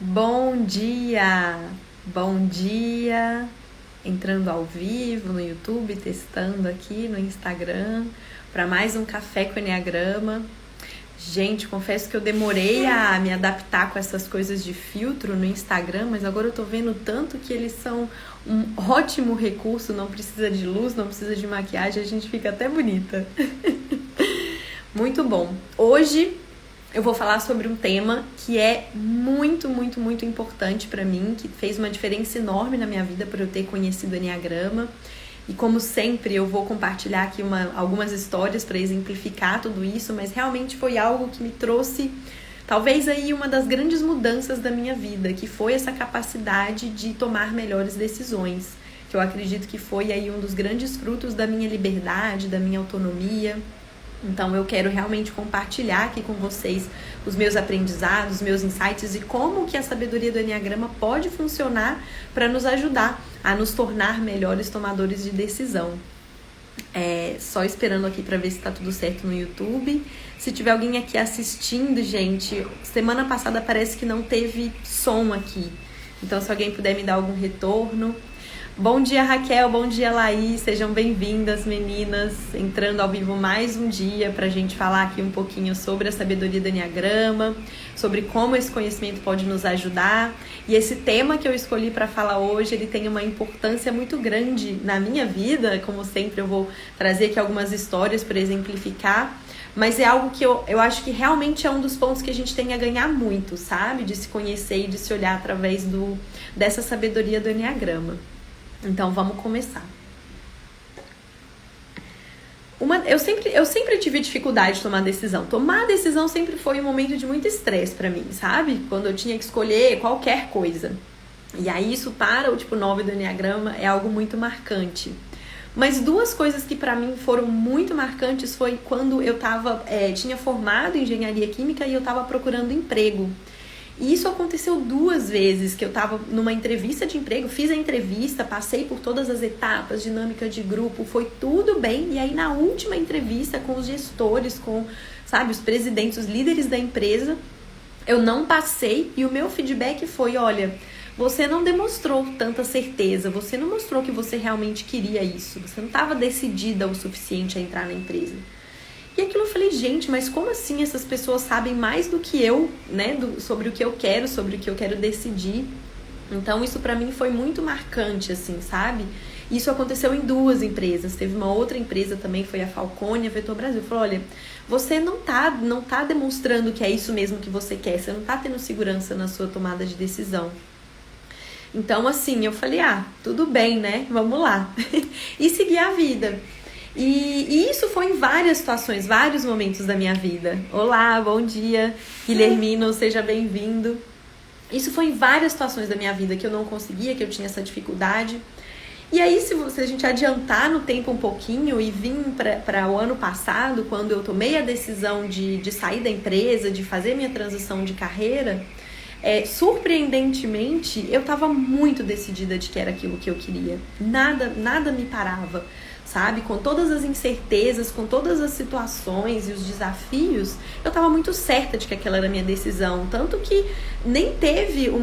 Bom dia! Bom dia! Entrando ao vivo no YouTube, testando aqui no Instagram para mais um Café com Enneagrama. Gente, confesso que eu demorei a me adaptar com essas coisas de filtro no Instagram, mas agora eu tô vendo tanto que eles são um ótimo recurso, não precisa de luz, não precisa de maquiagem, a gente fica até bonita. Muito bom! Hoje eu vou falar sobre um tema que é muito importante para mim, que fez uma diferença enorme na minha vida por eu ter conhecido o Enneagrama. E como sempre, eu vou compartilhar aqui algumas histórias para exemplificar tudo isso, mas realmente foi algo que me trouxe, talvez aí uma das grandes mudanças da minha vida, que foi essa capacidade de tomar melhores decisões, que eu acredito que foi aí um dos grandes frutos da minha liberdade, da minha autonomia. Então eu quero realmente compartilhar aqui com vocês os meus aprendizados, os meus insights e como que a sabedoria do Enneagrama pode funcionar para nos ajudar a nos tornar melhores tomadores de decisão. Só esperando aqui para ver se tá tudo certo no YouTube. Se tiver alguém aqui assistindo, gente, semana passada parece que não teve som aqui. Então se alguém puder me dar algum retorno. Bom dia, Raquel, bom dia, Laís, sejam bem-vindas, meninas, entrando ao vivo mais um dia para a gente falar aqui um pouquinho sobre a sabedoria do Enneagrama, sobre como esse conhecimento pode nos ajudar. E esse tema que eu escolhi para falar hoje, ele tem uma importância muito grande na minha vida, como sempre eu vou trazer aqui algumas histórias para exemplificar, mas é algo que eu acho que realmente é um dos pontos que a gente tem a ganhar muito, sabe? De se conhecer e de se olhar através dessa sabedoria do Enneagrama. Então, vamos começar. Eu sempre tive dificuldade de tomar decisão. Tomar decisão sempre foi um momento de muito estresse pra mim, sabe? Quando eu tinha que escolher qualquer coisa. E aí, isso para o tipo 9 do Enneagrama é algo muito marcante. Mas duas coisas que pra mim foram muito marcantes foi quando eu tinha formado em engenharia química e eu tava procurando emprego. E isso aconteceu 2 vezes, que eu tava numa entrevista de emprego, fiz a entrevista, passei por todas as etapas, dinâmica de grupo, foi tudo bem. E aí na última entrevista com os gestores, com, sabe, os presidentes, os líderes da empresa, eu não passei e o meu feedback foi, olha, você não demonstrou tanta certeza, você não mostrou que você realmente queria isso, você não estava decidida o suficiente a entrar na empresa. E aquilo eu falei, gente, mas como assim essas pessoas sabem mais do que eu, né, sobre o que eu quero, sobre o que eu quero decidir? Então isso pra mim foi muito marcante, assim, sabe? Isso aconteceu em 2 empresas, teve uma outra empresa também, foi a Falcone, a Vetor Brasil, falou, olha, você não tá demonstrando que é isso mesmo que você quer, você não tá tendo segurança na sua tomada de decisão. Então assim, eu falei, tudo bem, né, vamos lá. E segui a vida. E isso foi em várias situações, vários momentos da minha vida. Olá, bom dia, Guilhermino, seja bem-vindo. Isso foi em várias situações da minha vida que eu não conseguia, que eu tinha essa dificuldade. E aí, se a gente adiantar no tempo um pouquinho e vir para o ano passado, quando eu tomei a decisão de sair da empresa, de fazer minha transição de carreira, surpreendentemente, eu estava muito decidida de que era aquilo que eu queria. Nada me parava. Sabe? Com todas as incertezas, com todas as situações e os desafios, eu estava muito certa de que aquela era a minha decisão. Tanto que nem teve o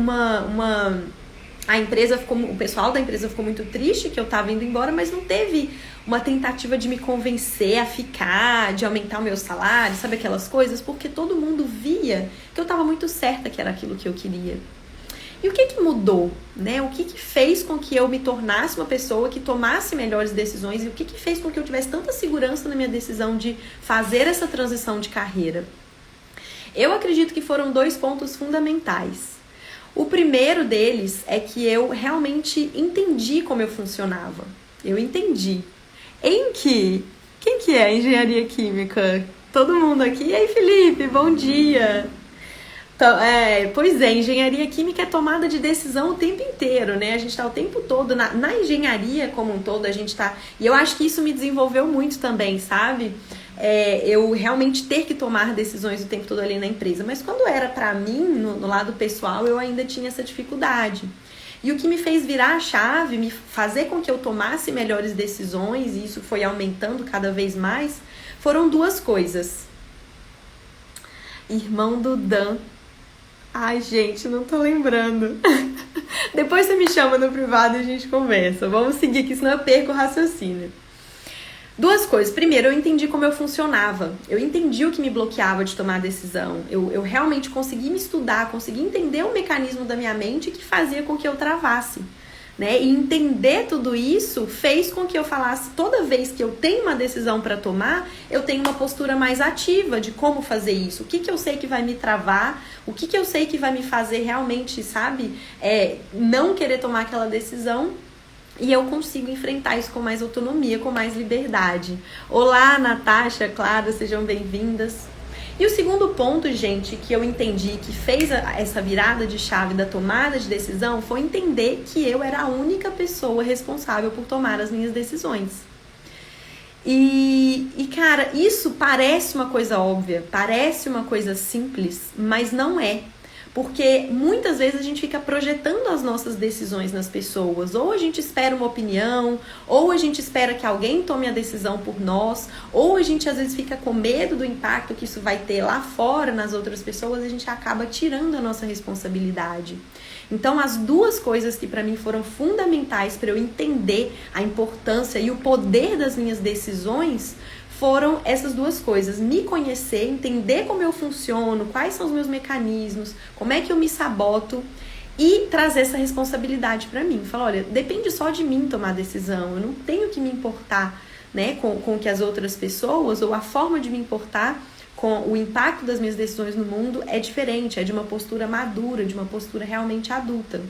pessoal da empresa ficou muito triste que eu estava indo embora, mas não teve uma tentativa de me convencer a ficar, de aumentar o meu salário, sabe aquelas coisas? Porque todo mundo via que eu estava muito certa que era aquilo que eu queria. E o que mudou, né? O que fez com que eu me tornasse uma pessoa que tomasse melhores decisões e o que fez com que eu tivesse tanta segurança na minha decisão de fazer essa transição de carreira? Eu acredito que foram 2 pontos fundamentais. O primeiro deles é que eu realmente entendi como eu funcionava. Eu entendi. Quem que é engenharia química? Todo mundo aqui? E aí, Felipe, bom dia! Pois é, engenharia química é tomada de decisão o tempo inteiro, né? A gente tá o tempo todo, na engenharia como um todo, a gente tá... E eu acho que isso me desenvolveu muito também, sabe? Eu realmente ter que tomar decisões o tempo todo ali na empresa. Mas quando era pra mim, no lado pessoal, eu ainda tinha essa dificuldade. E o que me fez virar a chave, me fazer com que eu tomasse melhores decisões, e isso foi aumentando cada vez mais, foram 2 coisas. Irmão do Dan Ai, gente, não tô lembrando. Depois você me chama no privado e a gente conversa. Vamos seguir aqui, senão eu perco o raciocínio. Duas coisas. Primeiro, eu entendi como eu funcionava. Eu entendi o que me bloqueava de tomar decisão. Eu realmente consegui me estudar, consegui entender o mecanismo da minha mente que fazia com que eu travasse. Né? E entender tudo isso fez com que eu falasse, toda vez que eu tenho uma decisão para tomar, eu tenho uma postura mais ativa de como fazer isso. O que eu sei que vai me travar, o que eu sei que vai me fazer realmente, sabe, não querer tomar aquela decisão. E eu consigo enfrentar isso com mais autonomia, com mais liberdade. Olá, Natasha, Clara, sejam bem-vindas. E o segundo ponto, gente, que eu entendi, que fez essa virada de chave da tomada de decisão, foi entender que eu era a única pessoa responsável por tomar as minhas decisões. E cara, isso parece uma coisa óbvia, parece uma coisa simples, mas não é. Porque muitas vezes a gente fica projetando as nossas decisões nas pessoas. Ou a gente espera uma opinião, ou a gente espera que alguém tome a decisão por nós, ou a gente às vezes fica com medo do impacto que isso vai ter lá fora nas outras pessoas e a gente acaba tirando a nossa responsabilidade. Então, as duas coisas que para mim foram fundamentais para eu entender a importância e o poder das minhas decisões foram essas duas coisas: me conhecer, entender como eu funciono, quais são os meus mecanismos, como é que eu me saboto e trazer essa responsabilidade para mim. Falar, olha, depende só de mim tomar decisão, eu não tenho que me importar, né, com que as outras pessoas, ou a forma de me importar com o impacto das minhas decisões no mundo é diferente, é de uma postura madura, de uma postura realmente adulta.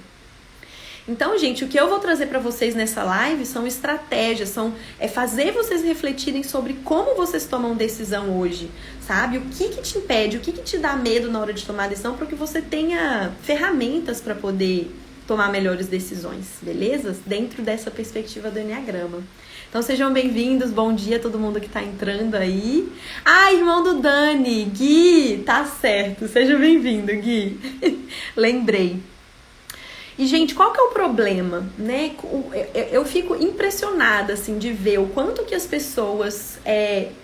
Então, gente, o que eu vou trazer para vocês nessa live são estratégias, é fazer vocês refletirem sobre como vocês tomam decisão hoje, sabe? O que te impede, o que te dá medo na hora de tomar decisão, para que você tenha ferramentas para poder tomar melhores decisões, beleza? Dentro dessa perspectiva do Enneagrama. Então, sejam bem-vindos, bom dia a todo mundo que tá entrando aí. Ah, irmão do Dani, Gui, tá certo, seja bem-vindo, Gui. Lembrei. E, gente, qual que é o problema, né? Eu fico impressionada, assim, de ver o quanto que as pessoas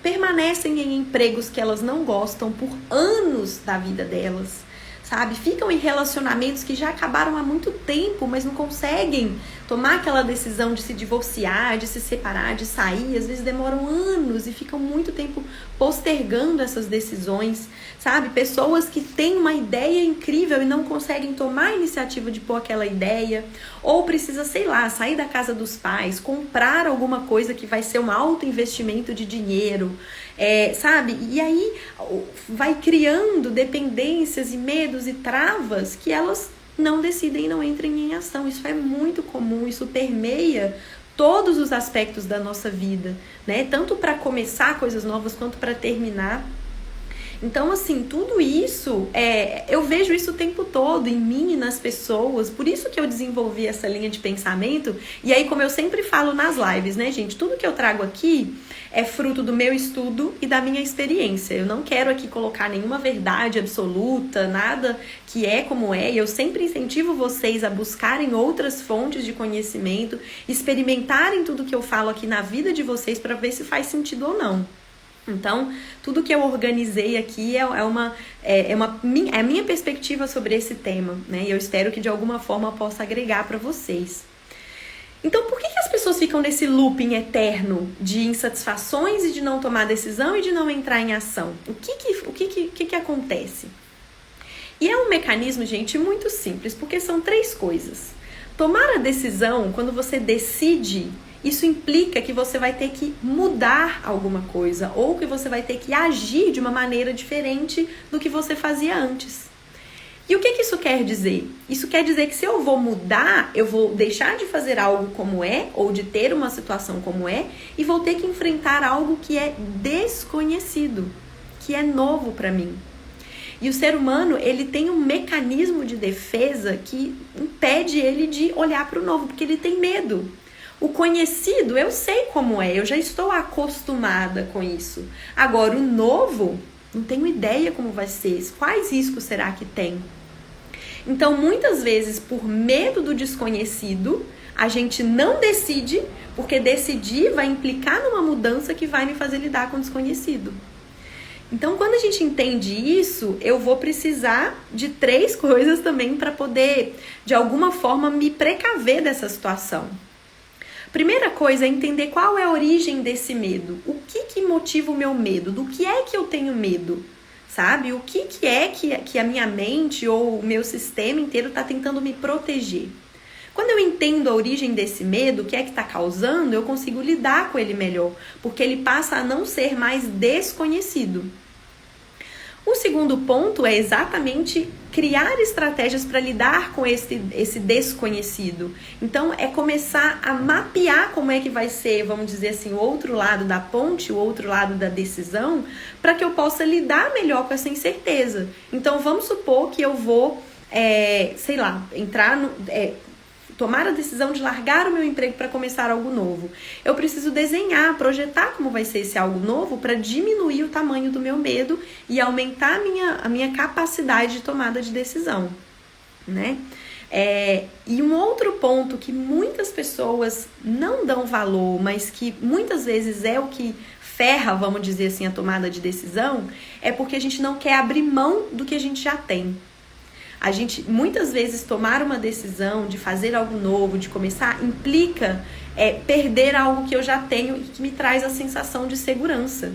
permanecem em empregos que elas não gostam por anos da vida delas, sabe? Ficam em relacionamentos que já acabaram há muito tempo, mas não conseguem tomar aquela decisão de se divorciar, de se separar, de sair. Às vezes demoram anos e ficam muito tempo postergando essas decisões, sabe? Pessoas que têm uma ideia incrível e não conseguem tomar a iniciativa de pôr aquela ideia, ou precisa, sei lá, sair da casa dos pais, comprar alguma coisa que vai ser um alto investimento de dinheiro, sabe? E aí vai criando dependências e medos e travas que elas não decidem e não entram em ação. Isso é muito comum, isso permeia todos os aspectos da nossa vida, né? Tanto para começar coisas novas quanto para terminar. Então, assim, tudo isso, eu vejo isso o tempo todo em mim e nas pessoas. Por isso que eu desenvolvi essa linha de pensamento. E aí, como eu sempre falo nas lives, né, gente? Tudo que eu trago aqui é fruto do meu estudo e da minha experiência. Eu não quero aqui colocar nenhuma verdade absoluta, nada que é como é. Eu sempre incentivo vocês a buscarem outras fontes de conhecimento, experimentarem tudo que eu falo aqui na vida de vocês para ver se faz sentido ou não. Então, tudo que eu organizei aqui é a minha perspectiva sobre esse tema, né? E eu espero que de alguma forma eu possa agregar para vocês. Então, por que as pessoas ficam nesse looping eterno de insatisfações e de não tomar decisão e de não entrar em ação? O que acontece? E é um mecanismo, gente, muito simples, porque são 3 coisas. Tomar a decisão, quando você decide, isso implica que você vai ter que mudar alguma coisa ou que você vai ter que agir de uma maneira diferente do que você fazia antes. E o que isso quer dizer? Isso quer dizer que se eu vou mudar, eu vou deixar de fazer algo como é ou de ter uma situação como é e vou ter que enfrentar algo que é desconhecido, que é novo para mim. E o ser humano, ele tem um mecanismo de defesa que impede ele de olhar para o novo, porque ele tem medo. O conhecido, eu sei como é, eu já estou acostumada com isso. Agora, o novo, não tenho ideia como vai ser, quais riscos será que tem? Então, muitas vezes, por medo do desconhecido, a gente não decide, porque decidir vai implicar numa mudança que vai me fazer lidar com o desconhecido. Então, quando a gente entende isso, eu vou precisar de 3 coisas também para poder, de alguma forma, me precaver dessa situação. Primeira coisa é entender qual é a origem desse medo. O que motiva o meu medo? Do que é que eu tenho medo? Sabe? O que é que a minha mente ou o meu sistema inteiro está tentando me proteger? Quando eu entendo a origem desse medo, o que é que está causando, eu consigo lidar com ele melhor, porque ele passa a não ser mais desconhecido. O segundo ponto é exatamente criar estratégias para lidar com esse desconhecido. Então, é começar a mapear como é que vai ser, vamos dizer assim, o outro lado da ponte, o outro lado da decisão, para que eu possa lidar melhor com essa incerteza. Então, vamos supor que eu vou, tomar a decisão de largar o meu emprego para começar algo novo. Eu preciso desenhar, projetar como vai ser esse algo novo para diminuir o tamanho do meu medo e aumentar a minha capacidade de tomada de decisão, né? E um outro ponto que muitas pessoas não dão valor, mas que muitas vezes é o que ferra, vamos dizer assim, a tomada de decisão, é porque a gente não quer abrir mão do que a gente já tem. A gente, muitas vezes, tomar uma decisão de fazer algo novo, de começar, implica perder algo que eu já tenho e que me traz a sensação de segurança.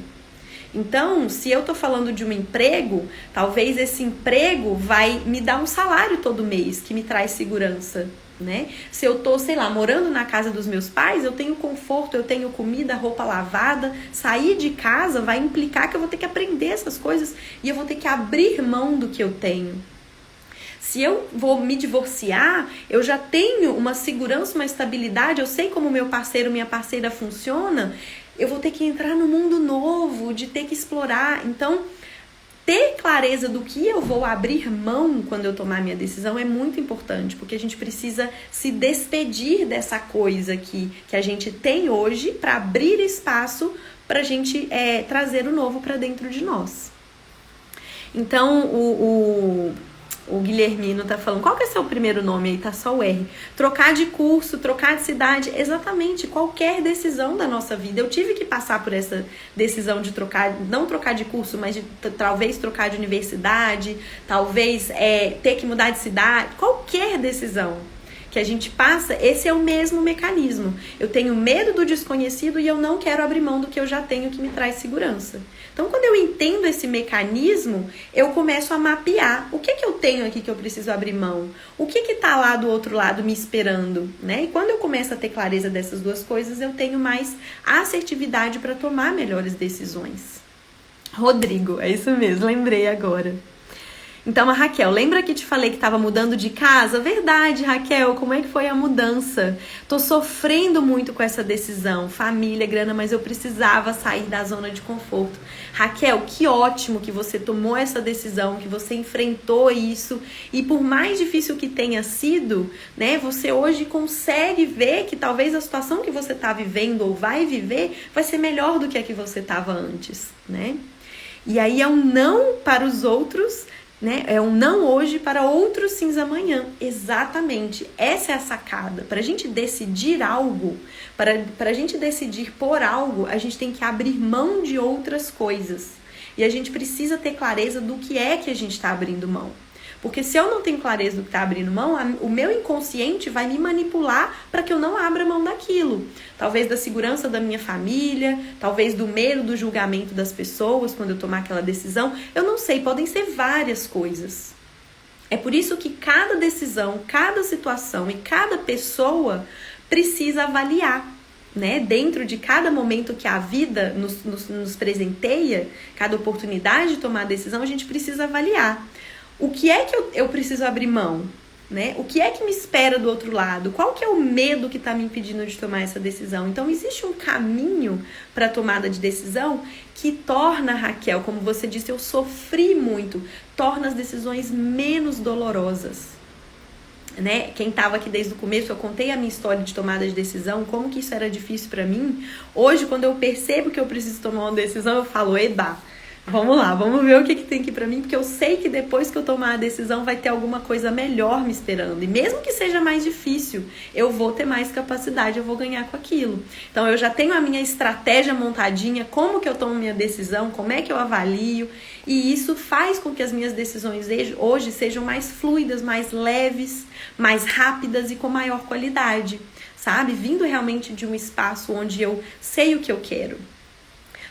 Então, se eu tô falando de um emprego, talvez esse emprego vai me dar um salário todo mês, que me traz segurança, né? Se eu tô, morando na casa dos meus pais, eu tenho conforto, eu tenho comida, roupa lavada. Sair de casa vai implicar que eu vou ter que aprender essas coisas e eu vou ter que abrir mão do que eu tenho. Se eu vou me divorciar, eu já tenho uma segurança, uma estabilidade, eu sei como meu parceiro, minha parceira funciona, eu vou ter que entrar no mundo novo, de ter que explorar. Então, ter clareza do que eu vou abrir mão quando eu tomar minha decisão é muito importante, porque a gente precisa se despedir dessa coisa que a gente tem hoje para abrir espaço para a gente trazer o novo para dentro de nós. Então, o Guilhermino tá falando, qual que é seu primeiro nome aí? Tá só o R. Trocar de curso, trocar de cidade, exatamente, qualquer decisão da nossa vida. Eu tive que passar por essa decisão de não trocar de curso, mas de talvez trocar de universidade, talvez ter que mudar de cidade, qualquer decisão que a gente passa, esse é o mesmo mecanismo. Eu tenho medo do desconhecido e eu não quero abrir mão do que eu já tenho que me traz segurança. Então, quando eu entendo esse mecanismo, eu começo a mapear o que eu tenho aqui que eu preciso abrir mão, o que tá lá do outro lado me esperando, né? E quando eu começo a ter clareza dessas duas coisas, eu tenho mais assertividade para tomar melhores decisões. Rodrigo, é isso mesmo, lembrei agora. Então, a Raquel, lembra que te falei que estava mudando de casa? Verdade, Raquel, como é que foi a mudança? Tô sofrendo muito com essa decisão, família, grana, mas eu precisava sair da zona de conforto. Raquel, que ótimo que você tomou essa decisão, que você enfrentou isso e por mais difícil que tenha sido, né, você hoje consegue ver que talvez a situação que você está vivendo ou vai viver vai ser melhor do que a que você estava antes, né? E aí é um não para os outros, né? É um não hoje para outros sims amanhã. Exatamente. Essa é a sacada. Para a gente decidir algo, para a gente decidir por algo, a gente tem que abrir mão de outras coisas. E a gente precisa ter clareza do que é que a gente está abrindo mão. Porque se eu não tenho clareza do que está abrindo mão, o meu inconsciente vai me manipular para que eu não abra mão daquilo. Talvez da segurança da minha família, talvez do medo do julgamento das pessoas quando eu tomar aquela decisão. Eu não sei, podem ser várias coisas. É por isso que cada decisão, cada situação e cada pessoa precisa avaliar, né? Dentro de cada momento que a vida nos presenteia, cada oportunidade de tomar decisão, a gente precisa avaliar. O que é que eu preciso abrir mão, né? O que é que me espera do outro lado? Qual que é o medo que está me impedindo de tomar essa decisão? Então, existe um caminho para a tomada de decisão que torna, Raquel, como você disse, eu sofri muito, torna as decisões menos dolorosas, né? Quem estava aqui desde o começo, eu contei a minha história de tomada de decisão, como que isso era difícil para mim. Hoje, quando eu percebo que eu preciso tomar uma decisão, eu falo, eba, Vamos lá, vamos ver o que tem aqui pra mim, porque eu sei que depois que eu tomar a decisão vai ter alguma coisa melhor me esperando. E mesmo que seja mais difícil, eu vou ter mais capacidade, eu vou ganhar com aquilo. Então eu já tenho a minha estratégia montadinha, como que eu tomo minha decisão, como é que eu avalio. E isso faz com que as minhas decisões hoje sejam mais fluidas, mais leves, mais rápidas e com maior qualidade, sabe? Vindo realmente de um espaço onde eu sei o que eu quero.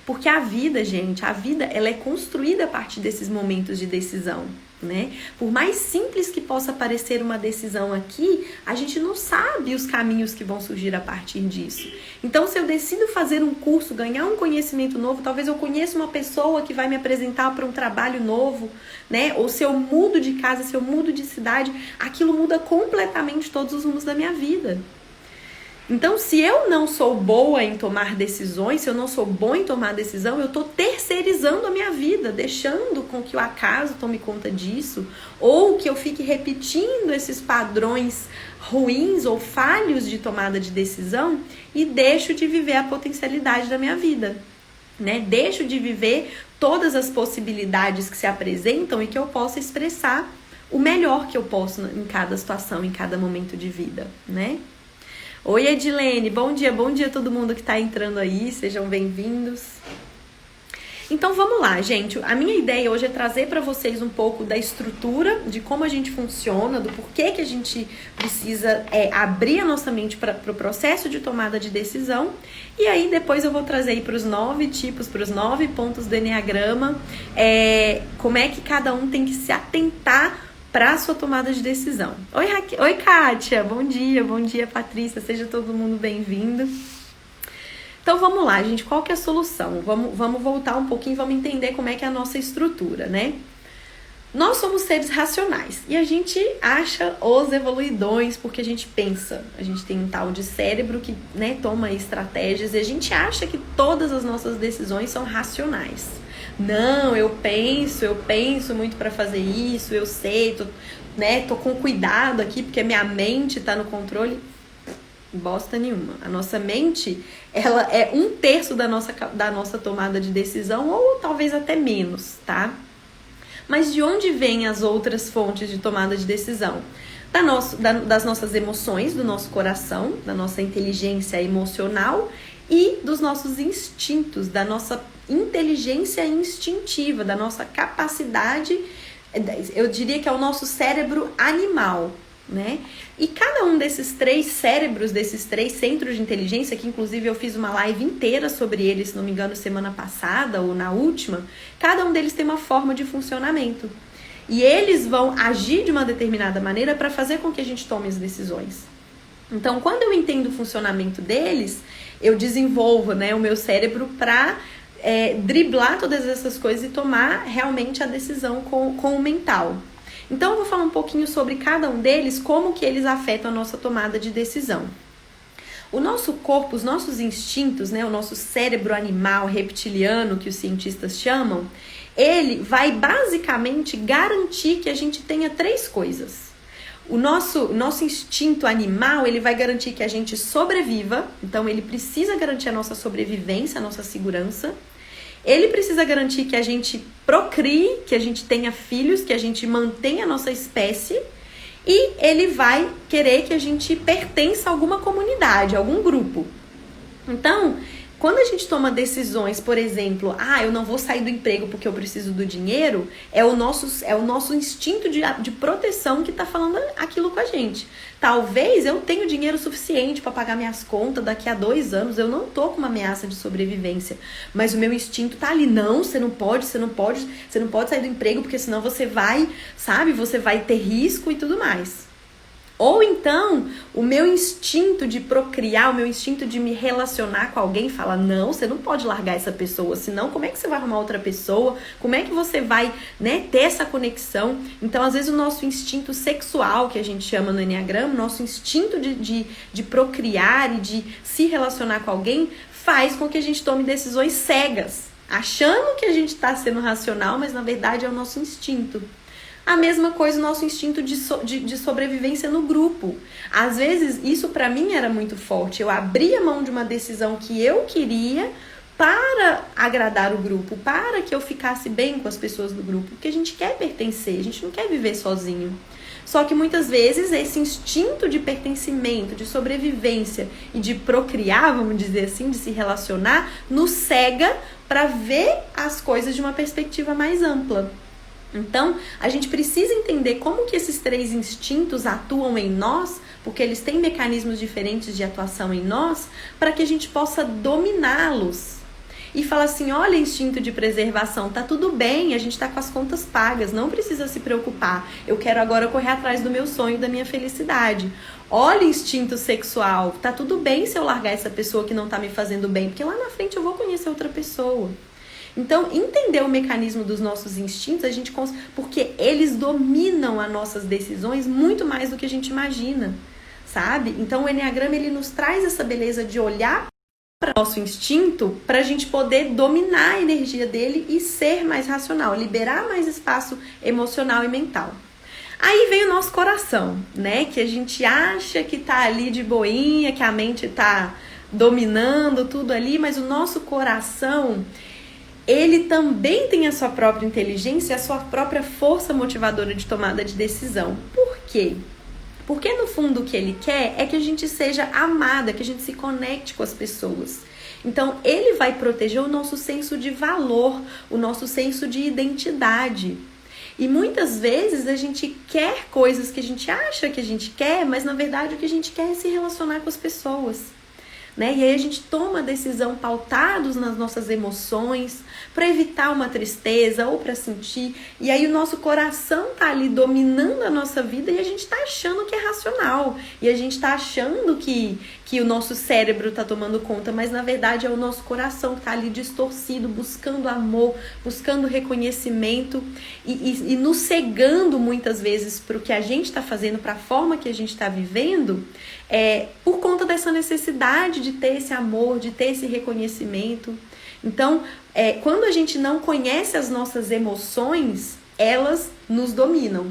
Porque a vida, gente, ela é construída a partir desses momentos de decisão, né? Por mais simples que possa parecer uma decisão aqui, a gente não sabe os caminhos que vão surgir a partir disso. Então, se eu decido fazer um curso, ganhar um conhecimento novo, talvez eu conheça uma pessoa que vai me apresentar para um trabalho novo, né? Ou se eu mudo de casa, se eu mudo de cidade, aquilo muda completamente todos os rumos da minha vida. Então, se eu não sou boa em tomar decisões, se eu não sou bom em tomar decisão, eu estou terceirizando a minha vida, deixando com que o acaso tome conta disso, ou que eu fique repetindo esses padrões ruins ou falhos de tomada de decisão e deixo de viver a potencialidade da minha vida, né? Deixo de viver todas as possibilidades que se apresentam e que eu possa expressar o melhor que eu posso em cada situação, em cada momento de vida, né? Oi, Edilene, bom dia a todo mundo que está entrando aí, sejam bem-vindos. Então vamos lá, gente, a minha ideia hoje é trazer para vocês um pouco da estrutura, de como a gente funciona, do porquê que a gente precisa abrir a nossa mente para o processo de tomada de decisão, e aí depois eu vou trazer aí para os 9 tipos, para os 9 pontos do Eneagrama, como é que cada um tem que se atentar para a sua tomada de decisão. Oi, Kátia, bom dia, Patrícia, seja todo mundo bem-vindo. Então vamos lá, gente, qual que é a solução? Vamos voltar um pouquinho, vamos entender como é que é a nossa estrutura, né? Nós somos seres racionais e a gente acha os evoluidões porque a gente pensa. A gente tem um tal de cérebro que, né, toma estratégias e a gente acha que todas as nossas decisões são racionais. Não, eu penso muito para fazer isso, eu sei, tô com cuidado aqui porque minha mente tá no controle. Bosta nenhuma. A nossa mente, ela é 1/3 da nossa tomada de decisão ou talvez até menos, tá? Mas de onde vêm as outras fontes de tomada de decisão? Das nossas emoções, do nosso coração, da nossa inteligência emocional e dos nossos instintos, da nossa inteligência instintiva, da nossa capacidade, eu diria que é o nosso cérebro animal, né? E cada um desses 3 cérebros, desses 3 centros de inteligência, que inclusive eu fiz uma live inteira sobre eles, se não me engano, semana passada ou na última, cada um deles tem uma forma de funcionamento. E eles vão agir de uma determinada maneira para fazer com que a gente tome as decisões. Então, quando eu entendo o funcionamento deles, eu desenvolvo, né, o meu cérebro para driblar todas essas coisas e tomar realmente a decisão com o mental. Então eu vou falar um pouquinho sobre cada um deles, como que eles afetam a nossa tomada de decisão. O nosso corpo, os nossos instintos, né, o nosso cérebro animal reptiliano, que os cientistas chamam, ele vai basicamente garantir que a gente tenha 3 coisas. O nosso instinto animal, ele vai garantir que a gente sobreviva, então ele precisa garantir a nossa sobrevivência, a nossa segurança. Ele precisa garantir que a gente procrie, que a gente tenha filhos, que a gente mantenha a nossa espécie. E ele vai querer que a gente pertença a alguma comunidade, a algum grupo. Então, quando a gente toma decisões, por exemplo, eu não vou sair do emprego porque eu preciso do dinheiro, é o nosso instinto de proteção que está falando aquilo com a gente. Talvez eu tenha dinheiro suficiente para pagar minhas contas daqui a 2 anos, eu não tô com uma ameaça de sobrevivência, mas o meu instinto tá ali, não, você não pode sair do emprego porque senão você vai ter risco e tudo mais. Ou então, o meu instinto de procriar, o meu instinto de me relacionar com alguém fala, não, você não pode largar essa pessoa, senão como é que você vai arrumar outra pessoa? Como é que você vai, né, ter essa conexão? Então, às vezes, o nosso instinto sexual, que a gente chama no Eneagrama, nosso instinto de procriar e de se relacionar com alguém, faz com que a gente tome decisões cegas, achando que a gente está sendo racional, mas na verdade é o nosso instinto. A mesma coisa o nosso instinto de sobrevivência no grupo. Às vezes, isso pra mim era muito forte. Eu abria mão de uma decisão que eu queria para agradar o grupo, para que eu ficasse bem com as pessoas do grupo, porque a gente quer pertencer, a gente não quer viver sozinho. Só que muitas vezes esse instinto de pertencimento, de sobrevivência e de procriar, vamos dizer assim, de se relacionar, nos cega para ver as coisas de uma perspectiva mais ampla. Então, a gente precisa entender como que esses 3 instintos atuam em nós, porque eles têm mecanismos diferentes de atuação em nós, para que a gente possa dominá-los. E falar assim, olha, instinto de preservação, tá tudo bem, a gente tá com as contas pagas, não precisa se preocupar. Eu quero agora correr atrás do meu sonho, da minha felicidade. Olha, instinto sexual, tá tudo bem se eu largar essa pessoa que não tá me fazendo bem, porque lá na frente eu vou conhecer outra pessoa. Então, entender o mecanismo dos nossos instintos, porque eles dominam as nossas decisões muito mais do que a gente imagina, sabe? Então, o Eneagrama, ele nos traz essa beleza de olhar para o nosso instinto, para a gente poder dominar a energia dele e ser mais racional, liberar mais espaço emocional e mental. Aí vem o nosso coração, né? Que a gente acha que tá ali de boinha, que a mente tá dominando tudo ali, mas o nosso coração, ele também tem a sua própria inteligência, a sua própria força motivadora de tomada de decisão. Por quê? Porque no fundo o que ele quer é que a gente seja amada, que a gente se conecte com as pessoas. Então ele vai proteger o nosso senso de valor, o nosso senso de identidade. E muitas vezes a gente quer coisas que a gente acha que a gente quer, mas na verdade o que a gente quer é se relacionar com as pessoas. Né? E aí a gente toma a decisão pautados nas nossas emoções para evitar uma tristeza ou para sentir, e aí o nosso coração tá ali dominando a nossa vida e a gente tá achando que é racional, e a gente tá achando que o nosso cérebro tá tomando conta, mas na verdade é o nosso coração que tá ali distorcido, buscando amor, buscando reconhecimento e nos cegando muitas vezes para o que a gente tá fazendo, para a forma que a gente tá vivendo, por conta dessa necessidade de ter esse amor, de ter esse reconhecimento. Então, quando a gente não conhece as nossas emoções, elas nos dominam,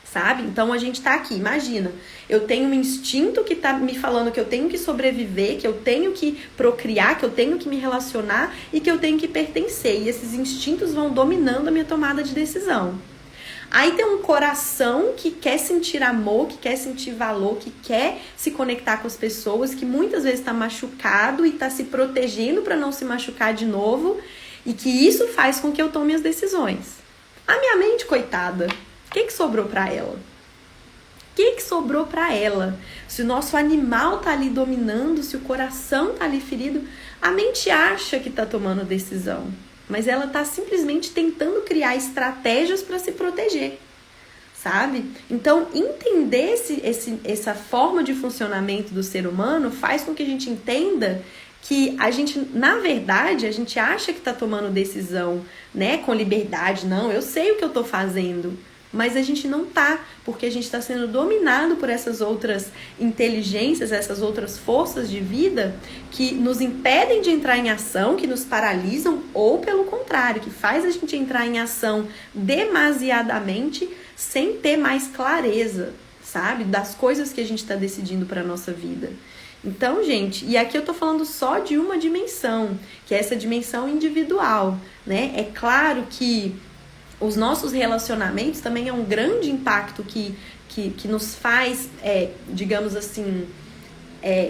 sabe? Então, a gente tá aqui, imagina, eu tenho um instinto que tá me falando que eu tenho que sobreviver, que eu tenho que procriar, que eu tenho que me relacionar e que eu tenho que pertencer. E esses instintos vão dominando a minha tomada de decisão. Aí tem um coração que quer sentir amor, que quer sentir valor, que quer se conectar com as pessoas, que muitas vezes está machucado e está se protegendo para não se machucar de novo, e que isso faz com que eu tome as decisões. A minha mente, coitada, o que sobrou para ela? O que sobrou para ela? Se o nosso animal tá ali dominando, se o coração tá ali ferido, a mente acha que tá tomando decisão, mas ela tá simplesmente tentando criar estratégias para se proteger, sabe? Então, entender essa forma de funcionamento do ser humano faz com que a gente entenda que a gente, na verdade, a gente acha que tá tomando decisão, né, com liberdade. Não, eu sei o que eu tô fazendo, mas a gente não tá, porque a gente está sendo dominado por essas outras inteligências, essas outras forças de vida que nos impedem de entrar em ação, que nos paralisam, ou pelo contrário, que faz a gente entrar em ação demasiadamente sem ter mais clareza, sabe, das coisas que a gente está decidindo para a nossa vida. Então, gente, e aqui eu tô falando só de uma dimensão, que é essa dimensão individual, né? É claro que os nossos relacionamentos também é um grande impacto que nos faz, digamos assim,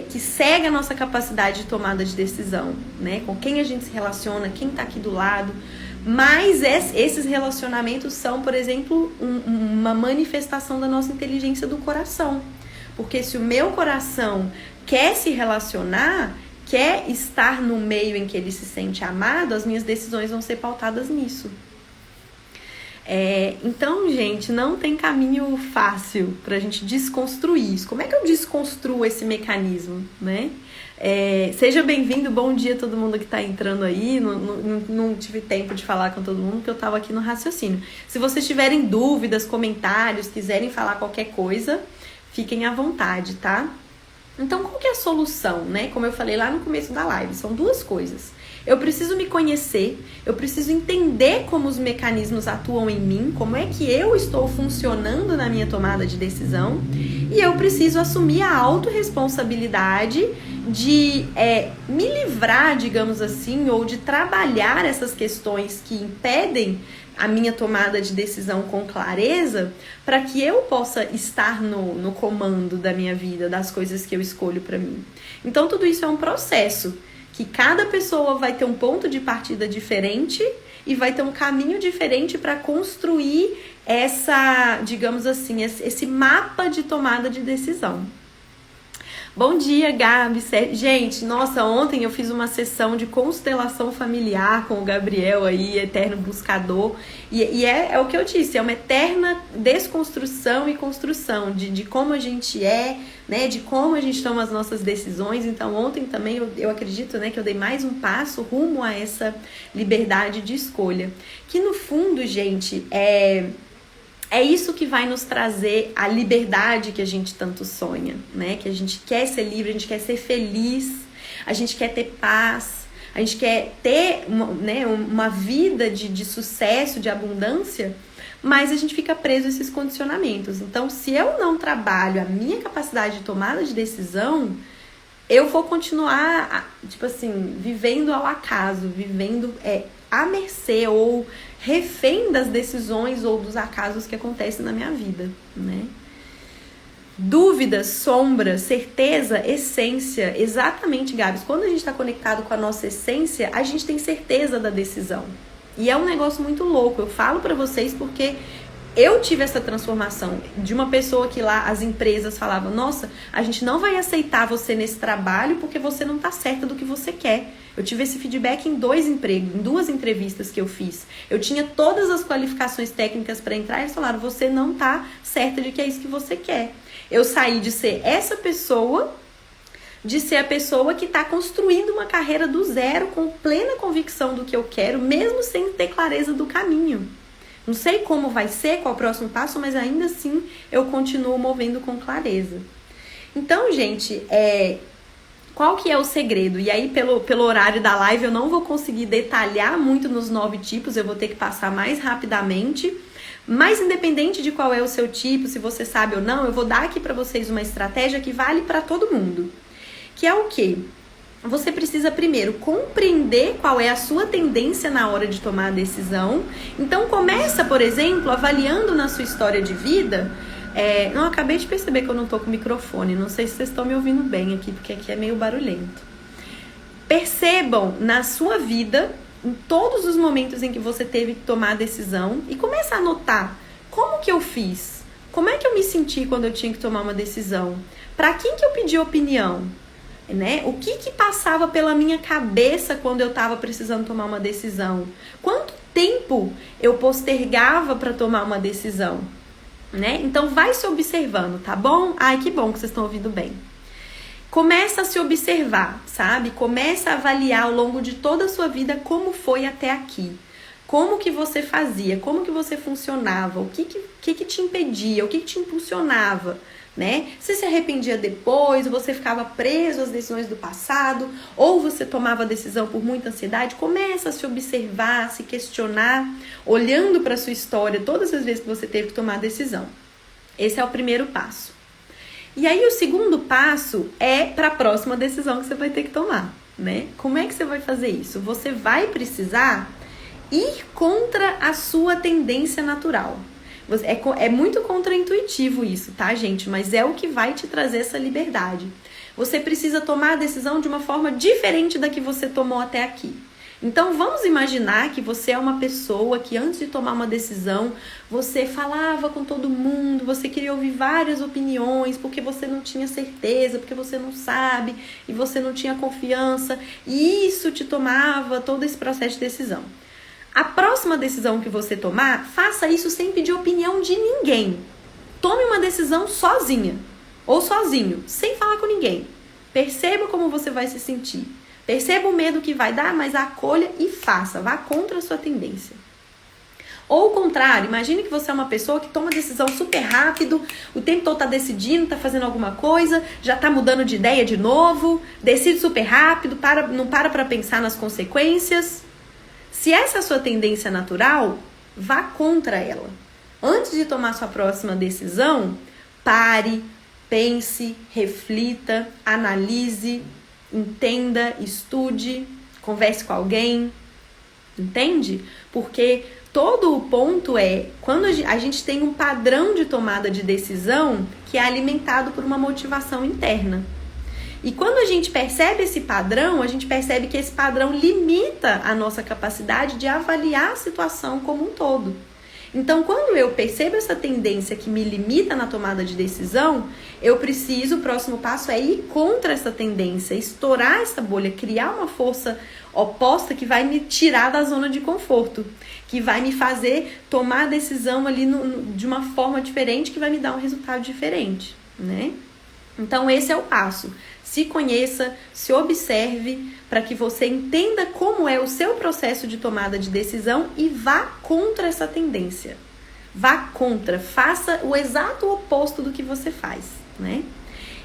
que cega a nossa capacidade de tomada de decisão, né? Com quem a gente se relaciona, quem tá aqui do lado. Mas esses relacionamentos são, por exemplo, uma manifestação da nossa inteligência do coração. Porque se o meu coração quer se relacionar, quer estar no meio em que ele se sente amado, as minhas decisões vão ser pautadas nisso. Então, gente, não tem caminho fácil pra gente desconstruir isso. Como é que eu desconstruo esse mecanismo, né? Seja bem-vindo, bom dia a todo mundo que tá entrando aí. Não tive tempo de falar com todo mundo, porque eu tava aqui no raciocínio. Se vocês tiverem dúvidas, comentários, quiserem falar qualquer coisa, fiquem à vontade, tá? Então, qual que é a solução, né? Como eu falei lá no começo da live, são duas coisas. Eu preciso me conhecer, eu preciso entender como os mecanismos atuam em mim, como é que eu estou funcionando na minha tomada de decisão, e eu preciso assumir a autorresponsabilidade de me livrar, digamos assim, ou de trabalhar essas questões que impedem a minha tomada de decisão com clareza, para que eu possa estar no comando da minha vida, das coisas que eu escolho para mim. Então, tudo isso é um processo, que cada pessoa vai ter um ponto de partida diferente e vai ter um caminho diferente para construir essa, digamos assim, esse mapa de tomada de decisão. Bom dia, Gabi. Gente, nossa, ontem eu fiz uma sessão de constelação familiar com o Gabriel aí, eterno buscador. E é o que eu disse, é uma eterna desconstrução e construção de como a gente é, né? De como a gente toma as nossas decisões. Então, ontem também eu acredito, né, que eu dei mais um passo rumo a essa liberdade de escolha. Que no fundo, gente, é isso que vai nos trazer a liberdade que a gente tanto sonha, né? Que a gente quer ser livre, a gente quer ser feliz, a gente quer ter paz, a gente quer ter uma vida de sucesso, de abundância, mas a gente fica preso a esses condicionamentos. Então, se eu não trabalho a minha capacidade de tomada de decisão, eu vou continuar, tipo assim, vivendo ao acaso, vivendo à mercê ou refém das decisões ou dos acasos que acontecem na minha vida, né? Dúvida, sombra, certeza, essência. Exatamente, Gabs. Quando a gente está conectado com a nossa essência, a gente tem certeza da decisão. E é um negócio muito louco. Eu falo pra vocês porque eu tive essa transformação de uma pessoa que lá as empresas falavam: nossa, a gente não vai aceitar você nesse trabalho porque você não tá certa do que você quer. Eu tive esse feedback em 2 empregos, em 2 entrevistas que eu fiz. Eu tinha todas as qualificações técnicas para entrar e eles falaram: você não tá certa de que é isso que você quer. Eu saí de ser essa pessoa, de ser a pessoa que está construindo uma carreira do zero, com plena convicção do que eu quero, mesmo sem ter clareza do caminho. Não sei como vai ser, qual é o próximo passo, mas ainda assim eu continuo movendo com clareza. Então, gente, qual que é o segredo? E aí, pelo horário da live, eu não vou conseguir detalhar muito nos 9 tipos, eu vou ter que passar mais rapidamente. Mas independente de qual é o seu tipo, se você sabe ou não, eu vou dar aqui para vocês uma estratégia que vale para todo mundo. Que é o quê? Você precisa primeiro compreender qual é a sua tendência na hora de tomar a decisão. Então começa, por exemplo, avaliando na sua história de vida. Não, acabei de perceber que eu não tô com o microfone. Não sei se vocês estão me ouvindo bem aqui, porque aqui é meio barulhento. Percebam na sua vida, em todos os momentos em que você teve que tomar a decisão, e começa a anotar como que eu fiz, como é que eu me senti quando eu tinha que tomar uma decisão, para quem que eu pedi opinião, né? O que passava pela minha cabeça quando eu estava precisando tomar uma decisão, quanto tempo eu postergava para tomar uma decisão, né? Então vai se observando, tá bom? Ai, que bom que vocês estão ouvindo bem. Começa a se observar, sabe? Começa a avaliar ao longo de toda a sua vida como foi até aqui. Como que você fazia, como que você funcionava, o que te impedia, o que te impulsionava, né? Você se arrependia depois, você ficava preso às decisões do passado, ou você tomava a decisão por muita ansiedade. Começa a se observar, a se questionar, olhando para a sua história todas as vezes que você teve que tomar a decisão. Esse é o primeiro passo. E aí o segundo passo é para a próxima decisão que você vai ter que tomar, né? Como é que você vai fazer isso? Você vai precisar ir contra a sua tendência natural. É muito contraintuitivo isso, tá, gente? Mas é o que vai te trazer essa liberdade. Você precisa tomar a decisão de uma forma diferente da que você tomou até aqui. Então, vamos imaginar que você é uma pessoa que antes de tomar uma decisão, você falava com todo mundo, você queria ouvir várias opiniões, porque você não tinha certeza, porque você não sabe, e você não tinha confiança, e isso te tomava todo esse processo de decisão. A próxima decisão que você tomar, faça isso sem pedir opinião de ninguém. Tome uma decisão sozinha, ou sozinho, sem falar com ninguém. Perceba como você vai se sentir. Perceba o medo que vai dar, mas acolha e faça. Vá contra a sua tendência. Ou o contrário, imagine que você é uma pessoa que toma decisão super rápido, o tempo todo tá decidindo, tá fazendo alguma coisa, já tá mudando de ideia de novo, decide super rápido, não para pensar nas consequências. Se essa é a sua tendência natural, vá contra ela. Antes de tomar sua próxima decisão, pare, pense, reflita, analise, entenda, estude, converse com alguém, entende? Porque todo o ponto é, quando a gente tem um padrão de tomada de decisão que é alimentado por uma motivação interna. E quando a gente percebe esse padrão, a gente percebe que esse padrão limita a nossa capacidade de avaliar a situação como um todo. Então, quando eu percebo essa tendência que me limita na tomada de decisão, o próximo passo é ir contra essa tendência, estourar essa bolha, criar uma força oposta que vai me tirar da zona de conforto, que vai me fazer tomar a decisão ali de uma forma diferente, que vai me dar um resultado diferente, né? Então, esse é o passo. Se conheça, se observe, para que você entenda como é o seu processo de tomada de decisão e vá contra essa tendência. Vá contra, faça o exato oposto do que você faz, né?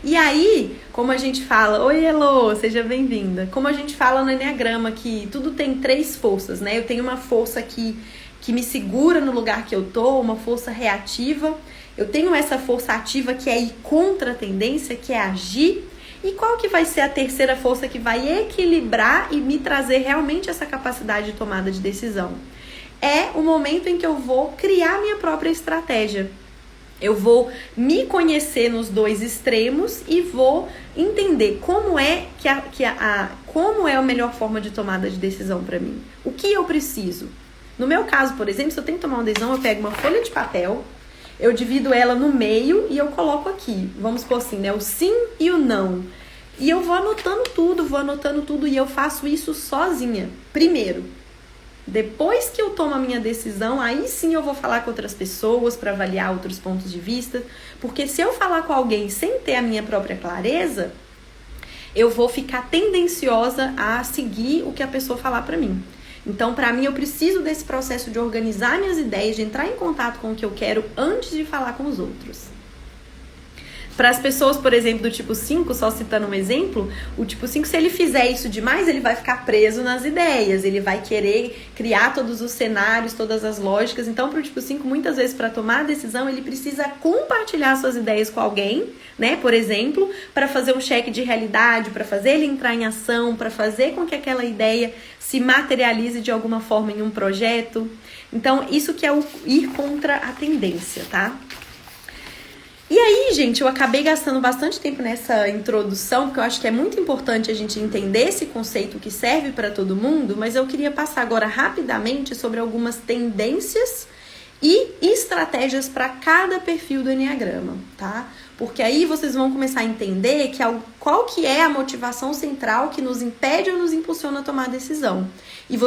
E aí, como a gente fala, oi Elô, seja bem-vinda. Como a gente fala no Enneagrama, que tudo tem 3 forças, né? Eu tenho uma força que me segura no lugar que eu tô, uma força reativa. Eu tenho essa força ativa que é ir contra a tendência, que é agir. E qual que vai ser a terceira força que vai equilibrar e me trazer realmente essa capacidade de tomada de decisão? É o momento em que eu vou criar minha própria estratégia. Eu vou me conhecer nos 2 extremos e vou entender como é como é a melhor forma de tomada de decisão para mim. O que eu preciso? No meu caso, por exemplo, se eu tenho que tomar uma decisão, eu pego uma folha de papel, eu divido ela no meio e eu coloco aqui, vamos supor assim, né? O sim e o não. E eu vou anotando tudo e eu faço isso sozinha. Primeiro, depois que eu tomo a minha decisão, aí sim eu vou falar com outras pessoas para avaliar outros pontos de vista. Porque se eu falar com alguém sem ter a minha própria clareza, eu vou ficar tendenciosa a seguir o que a pessoa falar para mim. Então, para mim, eu preciso desse processo de organizar minhas ideias, de entrar em contato com o que eu quero antes de falar com os outros. Para as pessoas, por exemplo, do tipo 5, só citando um exemplo, o tipo 5, se ele fizer isso demais, ele vai ficar preso nas ideias, ele vai querer criar todos os cenários, todas as lógicas. Então, para o tipo 5, muitas vezes, para tomar a decisão, ele precisa compartilhar suas ideias com alguém, né? Por exemplo, para fazer um cheque de realidade, para fazer ele entrar em ação, para fazer com que aquela ideia se materialize de alguma forma em um projeto. Então, isso que é o ir contra a tendência, tá? E aí, gente, eu acabei gastando bastante tempo nessa introdução, porque eu acho que é muito importante a gente entender esse conceito que serve para todo mundo, mas eu queria passar agora rapidamente sobre algumas tendências e estratégias para cada perfil do Enneagrama, tá? Porque aí vocês vão começar a entender qual que é a motivação central que nos impede ou nos impulsiona a tomar a decisão. E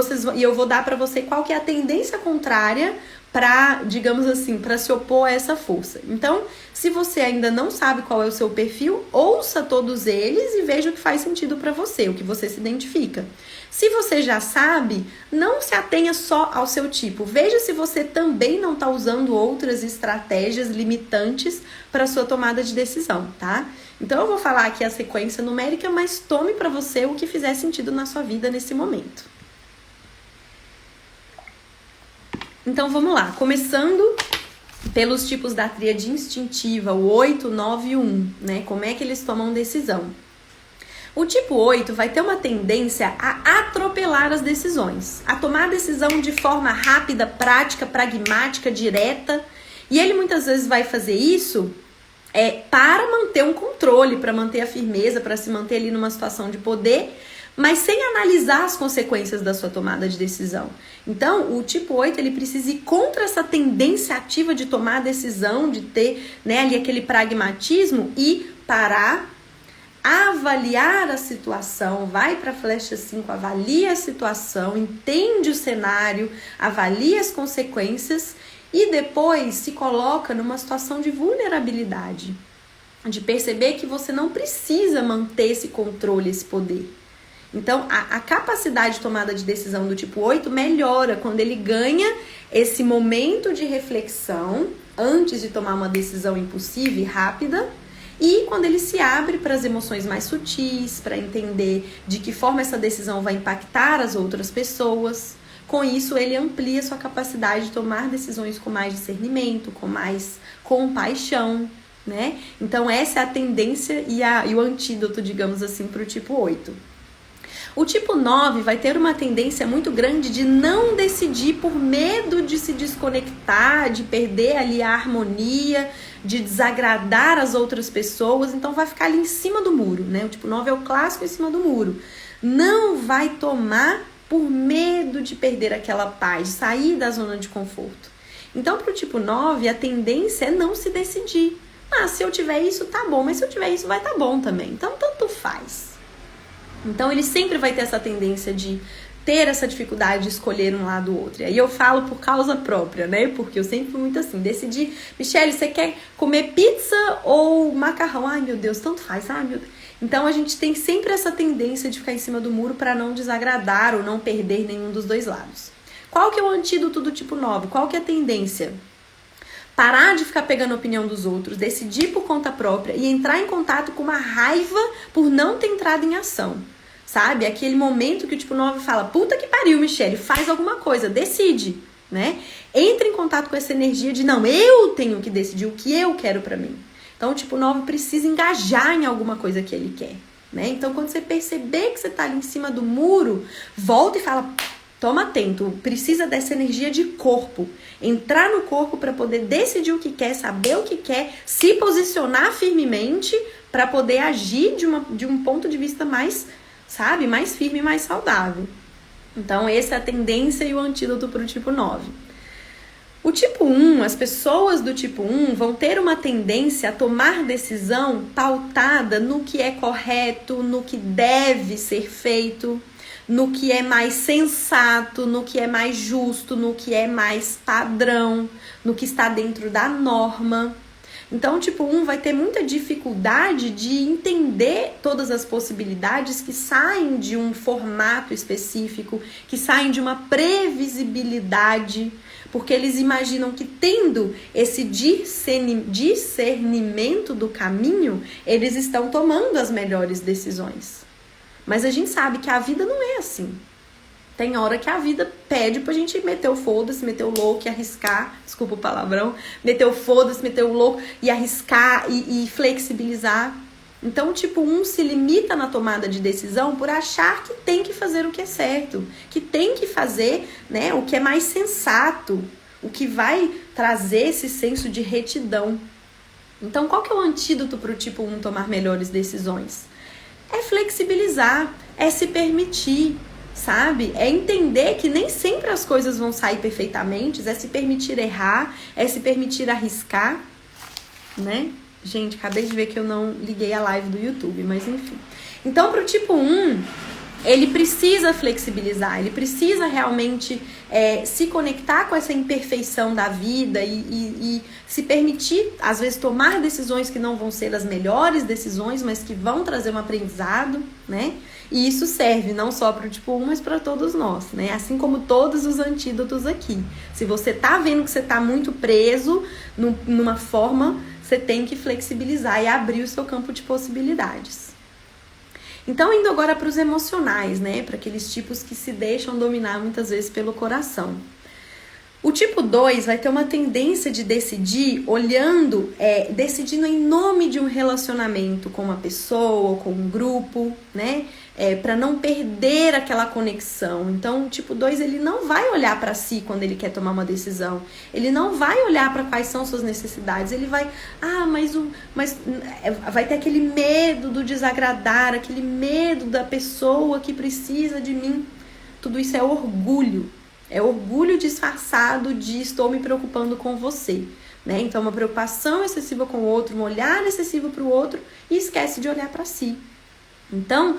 eu vou dar para você qual que é a tendência contrária para, digamos assim, para se opor a essa força. Então, se você ainda não sabe qual é o seu perfil, ouça todos eles e veja o que faz sentido para você, o que você se identifica. Se você já sabe, não se atenha só ao seu tipo. Veja se você também não está usando outras estratégias limitantes para a sua tomada de decisão, tá? Então, eu vou falar aqui a sequência numérica, mas tome para você o que fizer sentido na sua vida nesse momento. Então, vamos lá. Começando pelos tipos da tríade instintiva, o 8, 9 e 1, né? Como é que eles tomam decisão? O tipo 8 vai ter uma tendência a atropelar as decisões, a tomar a decisão de forma rápida, prática, pragmática, direta. E ele muitas vezes vai fazer isso para manter um controle, para manter a firmeza, para se manter ali numa situação de poder, mas sem analisar as consequências da sua tomada de decisão. Então, o tipo 8, ele precisa ir contra essa tendência ativa de tomar a decisão, de ter, né, ali aquele pragmatismo e parar, avaliar a situação, vai para a flecha 5, avalia a situação, entende o cenário, avalia as consequências e depois se coloca numa situação de vulnerabilidade, de perceber que você não precisa manter esse controle, esse poder. Então, a capacidade de tomada de decisão do tipo 8 melhora quando ele ganha esse momento de reflexão antes de tomar uma decisão impulsiva e rápida e quando ele se abre para as emoções mais sutis, para entender de que forma essa decisão vai impactar as outras pessoas. Com isso, ele amplia sua capacidade de tomar decisões com mais discernimento, com mais compaixão, né? Então essa é a tendência e o antídoto, digamos assim, para o tipo 8. O tipo 9 vai ter uma tendência muito grande de não decidir por medo de se desconectar, de perder ali a harmonia, de desagradar as outras pessoas, então vai ficar ali em cima do muro, né? O tipo 9 é o clássico em cima do muro. Não vai tomar por medo de perder aquela paz, de sair da zona de conforto. Então, para o tipo 9, a tendência é não se decidir. Ah, se eu tiver isso, tá bom, mas se eu tiver isso, vai tá bom também. Então, tanto faz. Então, ele sempre vai ter essa tendência de ter essa dificuldade de escolher um lado ou outro. E aí eu falo por causa própria, né? Porque eu sempre fui muito assim, decidi, Michele, você quer comer pizza ou macarrão? Ai, meu Deus, tanto faz, ai, meu Deus. Então, a gente tem sempre essa tendência de ficar em cima do muro para não desagradar ou não perder nenhum dos dois lados. Qual que é o antídoto do tipo 9? Qual que é a tendência? Parar de ficar pegando a opinião dos outros, decidir por conta própria e entrar em contato com uma raiva por não ter entrado em ação. Sabe? Aquele momento que o tipo 9 fala, puta que pariu, Michele, faz alguma coisa, decide, né? Entra em contato com essa energia de, não, eu tenho que decidir o que eu quero pra mim. Então, o tipo 9 precisa engajar em alguma coisa que ele quer, né? Então, quando você perceber que você tá ali em cima do muro, volta e fala, toma atento, precisa dessa energia de corpo. Entrar no corpo para poder decidir o que quer, saber o que quer, se posicionar firmemente para poder agir de um ponto de vista mais, sabe, mais firme e mais saudável. Então, essa é a tendência e o antídoto para o tipo 9. O tipo 1, as pessoas do tipo 1 vão ter uma tendência a tomar decisão pautada no que é correto, no que deve ser feito, no que é mais sensato, no que é mais justo, no que é mais padrão, no que está dentro da norma. Então, o tipo 1 vai ter muita dificuldade de entender todas as possibilidades que saem de um formato específico, que saem de uma previsibilidade, porque eles imaginam que tendo esse discernimento do caminho, eles estão tomando as melhores decisões. Mas a gente sabe que a vida não é assim. Tem hora que a vida pede pra gente meter o foda-se, meter o louco e arriscar, desculpa o palavrão, meter o foda-se, meter o louco e arriscar e flexibilizar. Então o tipo 1 se limita na tomada de decisão por achar que tem que fazer o que é certo, que tem que fazer, né, o que é mais sensato, o que vai trazer esse senso de retidão. Então qual que é o antídoto para o tipo 1 tomar melhores decisões? É flexibilizar, é se permitir, sabe? É entender que nem sempre as coisas vão sair perfeitamente, é se permitir errar, é se permitir arriscar, né? Gente, acabei de ver que eu não liguei a live do YouTube, mas enfim. Então, para o tipo 1, ele precisa flexibilizar, ele precisa realmente se conectar com essa imperfeição da vida e se permitir, às vezes, tomar decisões que não vão ser as melhores decisões, mas que vão trazer um aprendizado, né? E isso serve não só para o tipo 1, mas para todos nós, né? Assim como todos os antídotos aqui. Se você tá vendo que você tá muito preso numa forma, você tem que flexibilizar e abrir o seu campo de possibilidades. Então, indo agora para os emocionais, né? Para aqueles tipos que se deixam dominar muitas vezes pelo coração. O tipo 2 vai ter uma tendência de decidir decidindo em nome de um relacionamento com uma pessoa, com um grupo, né? Para não perder aquela conexão. Então, o tipo 2, ele não vai olhar para si quando ele quer tomar uma decisão. Ele não vai olhar para quais são suas necessidades. Ele vai, vai ter aquele medo do desagradar, aquele medo da pessoa que precisa de mim. Tudo isso é orgulho. É orgulho disfarçado de estou me preocupando com você, né? Então, uma preocupação excessiva com o outro, um olhar excessivo para o outro e esquece de olhar para si. Então,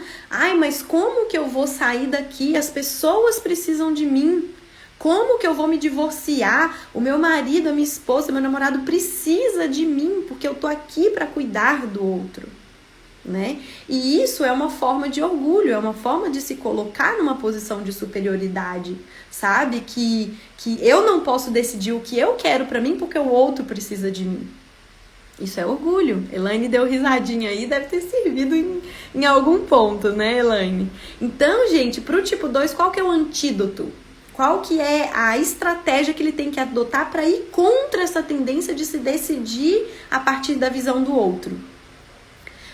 mas como que eu vou sair daqui? As pessoas precisam de mim. Como que eu vou me divorciar? O meu marido, a minha esposa, meu namorado precisa de mim, porque eu tô aqui para cuidar do outro, né? E isso é uma forma de orgulho, é uma forma de se colocar numa posição de superioridade, sabe? Que eu não posso decidir o que eu quero pra mim porque o outro precisa de mim. Isso é orgulho. Elaine deu risadinha aí, deve ter servido em algum ponto, né, Elaine? Então, gente, pro tipo 2, qual que é o antídoto? Qual que é a estratégia que ele tem que adotar para ir contra essa tendência de se decidir a partir da visão do outro?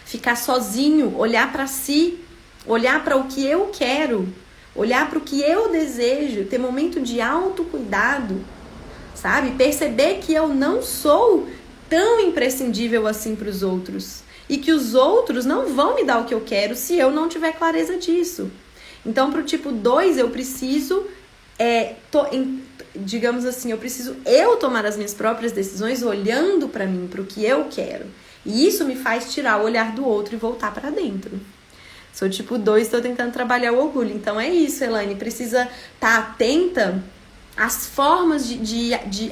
Ficar sozinho, olhar para si, olhar para o que eu quero, olhar para o que eu desejo, ter momento de autocuidado, sabe? Perceber que eu não sou tão imprescindível assim para os outros e que os outros não vão me dar o que eu quero se eu não tiver clareza disso. Então, para o tipo 2, eu preciso, digamos assim, eu preciso tomar as minhas próprias decisões olhando para mim, para o que eu quero. E isso me faz tirar o olhar do outro e voltar para dentro. Sou tipo 2, estou tentando trabalhar o orgulho. Então é isso, Elaine, precisa estar atenta às formas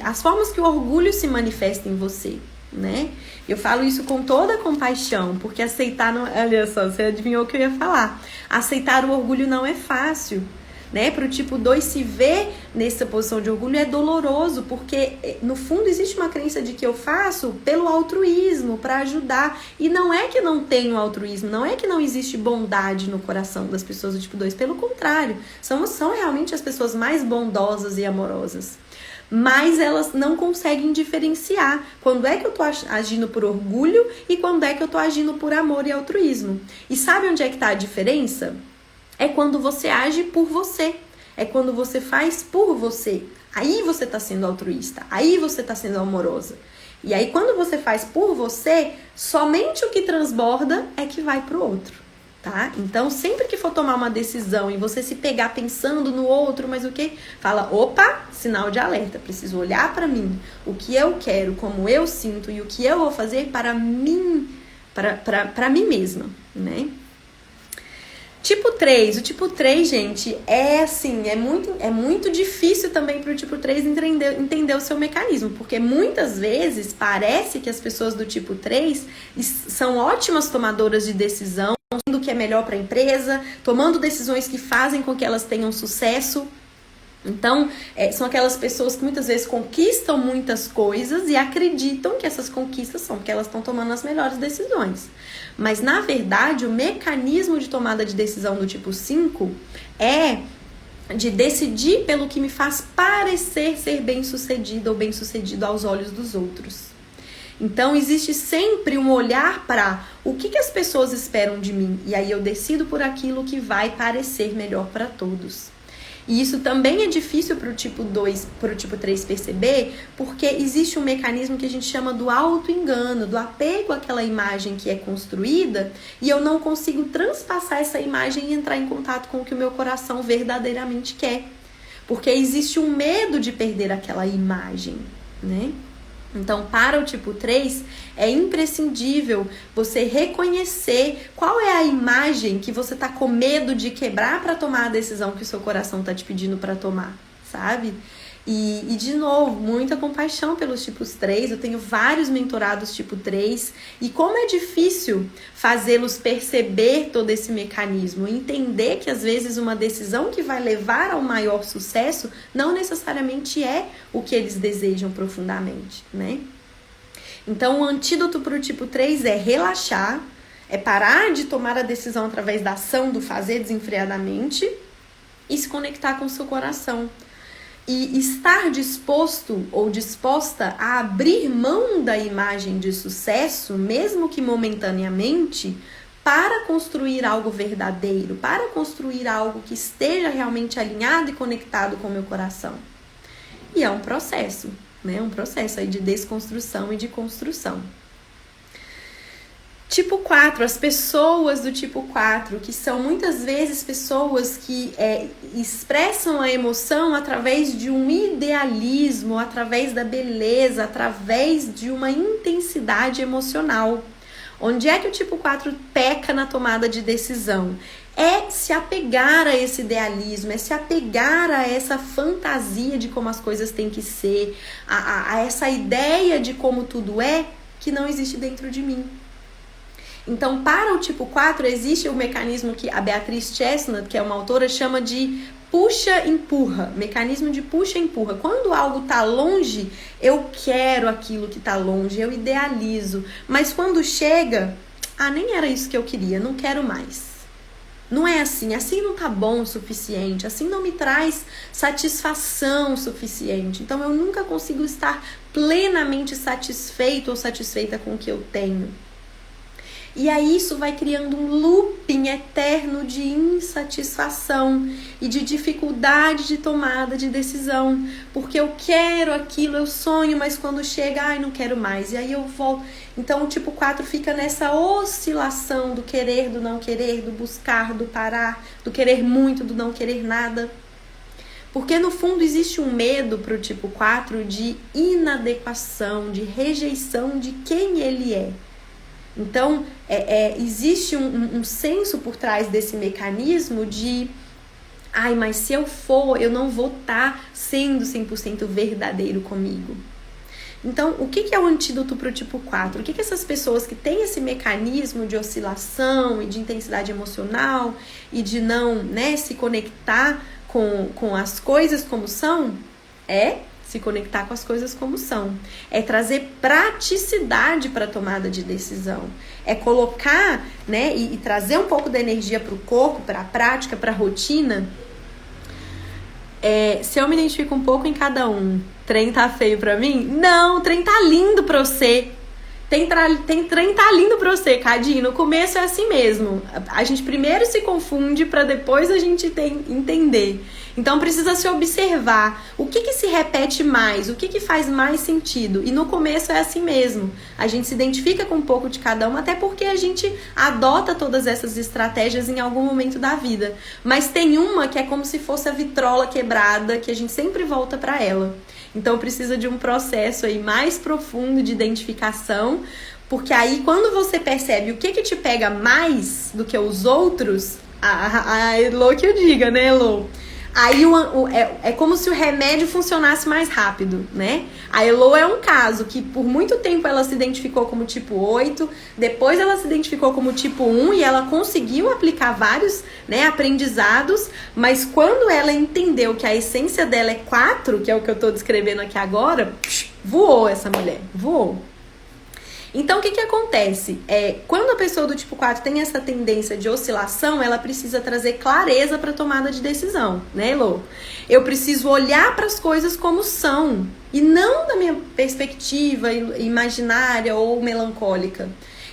as formas que o orgulho se manifesta em você, né? Eu falo isso com toda a compaixão, porque aceitar não... Olha só, você adivinhou o que eu ia falar. Aceitar o orgulho não é fácil, né? Para o tipo 2 se ver nessa posição de orgulho é doloroso, porque no fundo existe uma crença de que eu faço pelo altruísmo, para ajudar. E não é que não tenho altruísmo, não é que não existe bondade no coração das pessoas do tipo 2. Pelo contrário, são realmente as pessoas mais bondosas e amorosas. Mas elas não conseguem diferenciar quando é que eu tô agindo por orgulho e quando é que eu tô agindo por amor e altruísmo. E sabe onde é que tá a diferença? É quando você age por você. É quando você faz por você. Aí você tá sendo altruísta. Aí você tá sendo amorosa. E aí quando você faz por você, somente o que transborda é que vai pro outro. Tá? Então, sempre que for tomar uma decisão e você se pegar pensando no outro, mas o que? Fala, opa, sinal de alerta. Preciso olhar para mim, o que eu quero, como eu sinto e o que eu vou fazer para mim, para mim mesma, né? Tipo 3, o tipo 3, gente, é assim, é muito difícil também para o tipo 3 entender o seu mecanismo, porque muitas vezes parece que as pessoas do tipo 3 são ótimas tomadoras de decisão, do que é melhor para a empresa, tomando decisões que fazem com que elas tenham sucesso. Então, são aquelas pessoas que muitas vezes conquistam muitas coisas e acreditam que essas conquistas são porque elas estão tomando as melhores decisões. Mas, na verdade, o mecanismo de tomada de decisão do tipo 5 é de decidir pelo que me faz parecer ser bem-sucedido ou bem-sucedido aos olhos dos outros. Então, existe sempre um olhar para o que as pessoas esperam de mim. E aí eu decido por aquilo que vai parecer melhor para todos. E isso também é difícil para o tipo 2, para o tipo 3 perceber, porque existe um mecanismo que a gente chama do auto-engano, do apego àquela imagem que é construída, e eu não consigo transpassar essa imagem e entrar em contato com o que o meu coração verdadeiramente quer. Porque existe um medo de perder aquela imagem, né? Então, para o tipo 3, é imprescindível você reconhecer qual é a imagem que você tá com medo de quebrar para tomar a decisão que o seu coração tá te pedindo para tomar, sabe? E, de novo, muita compaixão pelos tipos 3. Eu tenho vários mentorados tipo 3. E como é difícil fazê-los perceber todo esse mecanismo. Entender que, às vezes, uma decisão que vai levar ao maior sucesso não necessariamente é o que eles desejam profundamente, né? Então, o antídoto para o tipo 3 é relaxar, é parar de tomar a decisão através da ação, do fazer desenfreadamente e se conectar com o seu coração. E estar disposto ou disposta a abrir mão da imagem de sucesso, mesmo que momentaneamente, para construir algo verdadeiro, para construir algo que esteja realmente alinhado e conectado com o meu coração. E é um processo, né? Um processo aí de desconstrução e de construção. Tipo 4, as pessoas do tipo 4, que são muitas vezes pessoas que expressam a emoção através de um idealismo, através da beleza, através de uma intensidade emocional. Onde é que o tipo 4 peca na tomada de decisão? É se apegar a esse idealismo, é se apegar a essa fantasia de como as coisas têm que ser, a essa ideia de como tudo é, que não existe dentro de mim. Então, para o tipo 4, existe o mecanismo que a Beatriz Chestnut, que é uma autora, chama de puxa-empurra, mecanismo de puxa-empurra. Quando algo está longe, eu quero aquilo que está longe, eu idealizo. Mas quando chega, nem era isso que eu queria, não quero mais. não é assim não tá bom o suficiente, assim não me traz satisfação suficiente. Então eu nunca consigo estar plenamente satisfeito ou satisfeita com o que eu tenho. E aí isso vai criando um looping eterno de insatisfação e de dificuldade de tomada de decisão. Porque eu quero aquilo, eu sonho, mas quando chega, ai, não quero mais. E aí eu volto. Então o tipo 4 fica nessa oscilação do querer, do não querer, do buscar, do parar, do querer muito, do não querer nada. Porque no fundo existe um medo para o tipo 4 de inadequação, de rejeição de quem ele é. Então, existe um senso por trás desse mecanismo de ai, mas se eu for, eu não vou estar sendo 100% verdadeiro comigo. Então, o que é o antídoto para o tipo 4? O que essas pessoas que têm esse mecanismo de oscilação e de intensidade emocional e de não, né, se conectar com as coisas como são, se conectar com as coisas como são. É trazer praticidade para a tomada de decisão. É colocar, né, e trazer um pouco da energia para o corpo, para a prática, para a rotina. Se eu me identifico um pouco em cada um, trem tá feio pra mim? Não, trem tá lindo pra você. Trem tá lindo pra você, Cadinho. No começo é assim mesmo. A gente primeiro se confunde pra depois a gente entender. Então precisa se observar o que se repete mais, o que faz mais sentido. E no começo é assim mesmo. A gente se identifica com um pouco de cada um, até porque a gente adota todas essas estratégias em algum momento da vida. Mas tem uma que é como se fosse a vitrola quebrada, que a gente sempre volta para ela. Então precisa de um processo aí mais profundo de identificação, porque aí quando você percebe o que te pega mais do que os outros, a Elô que eu diga, né, Elô? Aí é como se o remédio funcionasse mais rápido, né? A Elô é um caso que por muito tempo ela se identificou como tipo 8, depois ela se identificou como tipo 1 e ela conseguiu aplicar vários, né, aprendizados, mas quando ela entendeu que a essência dela é 4, que é o que eu tô descrevendo aqui agora, voou essa mulher, voou. Então, o que acontece? Quando a pessoa do tipo 4 tem essa tendência de oscilação, ela precisa trazer clareza para a tomada de decisão, né, Elô? Eu preciso olhar para as coisas como são, e não da minha perspectiva imaginária ou melancólica.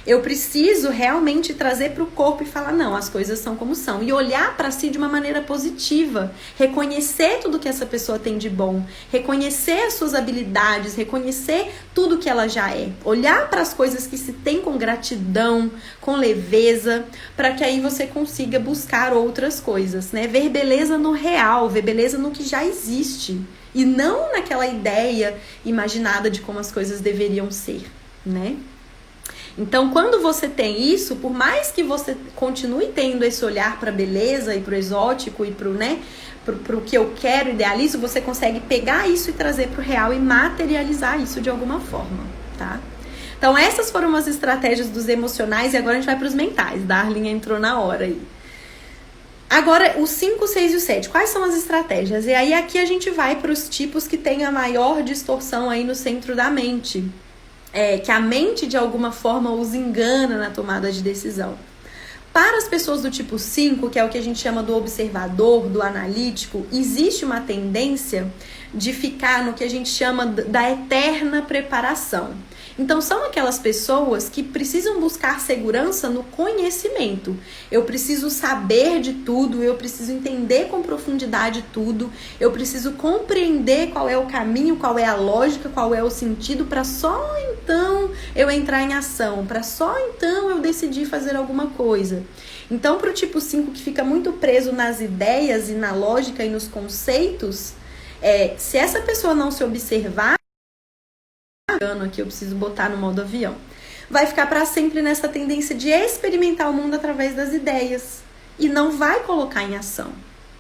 Eu preciso realmente trazer para o corpo e falar, não, as coisas são como são. E olhar para si de uma maneira positiva. Reconhecer tudo que essa pessoa tem de bom. Reconhecer as suas habilidades. Reconhecer tudo que ela já é. Olhar para as coisas que se tem com gratidão, com leveza, para que aí você consiga buscar outras coisas, né? Ver beleza no real, ver beleza no que já existe. E não naquela ideia imaginada de como as coisas deveriam ser, né? Então, quando você tem isso, por mais que você continue tendo esse olhar para a beleza e para o exótico e para o, né, pro que eu quero, idealizo, você consegue pegar isso e trazer para o real e materializar isso de alguma forma, tá? Então, essas foram as estratégias dos emocionais e agora a gente vai para os mentais. Darling entrou na hora aí. Agora, o 5, 6 e o 7. Quais são as estratégias? E aí, aqui a gente vai para os tipos que têm a maior distorção aí no centro da mente. Que a mente de alguma forma os engana na tomada de decisão. Para as pessoas do tipo 5, que é o que a gente chama do observador, do analítico, existe uma tendência de ficar no que a gente chama da eterna preparação. Então, são aquelas pessoas que precisam buscar segurança no conhecimento. Eu preciso saber de tudo, eu preciso entender com profundidade tudo, eu preciso compreender qual é o caminho, qual é a lógica, qual é o sentido, para só então eu entrar em ação, para só então eu decidir fazer alguma coisa. Então, para o tipo 5 que fica muito preso nas ideias e na lógica e nos conceitos, se essa pessoa não se observar, aqui eu preciso botar no modo avião, vai ficar para sempre nessa tendência de experimentar o mundo através das ideias e não vai colocar em ação,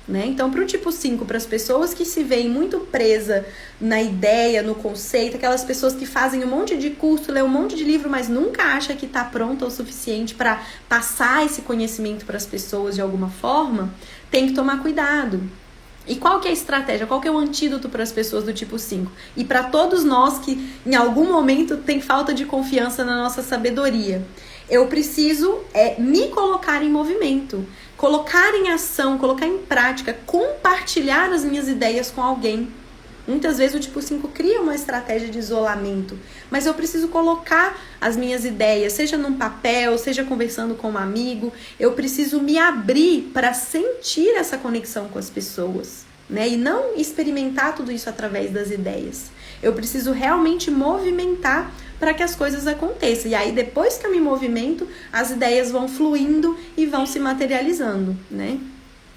né? Então, para o tipo 5, para as pessoas que se veem muito presa na ideia, no conceito, aquelas pessoas que fazem um monte de curso, lê um monte de livro, mas nunca acha que está pronta o suficiente para passar esse conhecimento para as pessoas de alguma forma, tem que tomar cuidado. E qual que é a estratégia? Qual que é o antídoto para as pessoas do tipo 5? E para todos nós que em algum momento tem falta de confiança na nossa sabedoria? Eu preciso me colocar em movimento, colocar em ação, colocar em prática, compartilhar as minhas ideias com alguém. Muitas vezes o tipo 5 cria uma estratégia de isolamento, mas eu preciso colocar as minhas ideias, seja num papel, seja conversando com um amigo. Eu preciso me abrir para sentir essa conexão com as pessoas, né? E não experimentar tudo isso através das ideias. Eu preciso realmente movimentar para que as coisas aconteçam. E aí, depois que eu me movimento, as ideias vão fluindo e vão se materializando, né?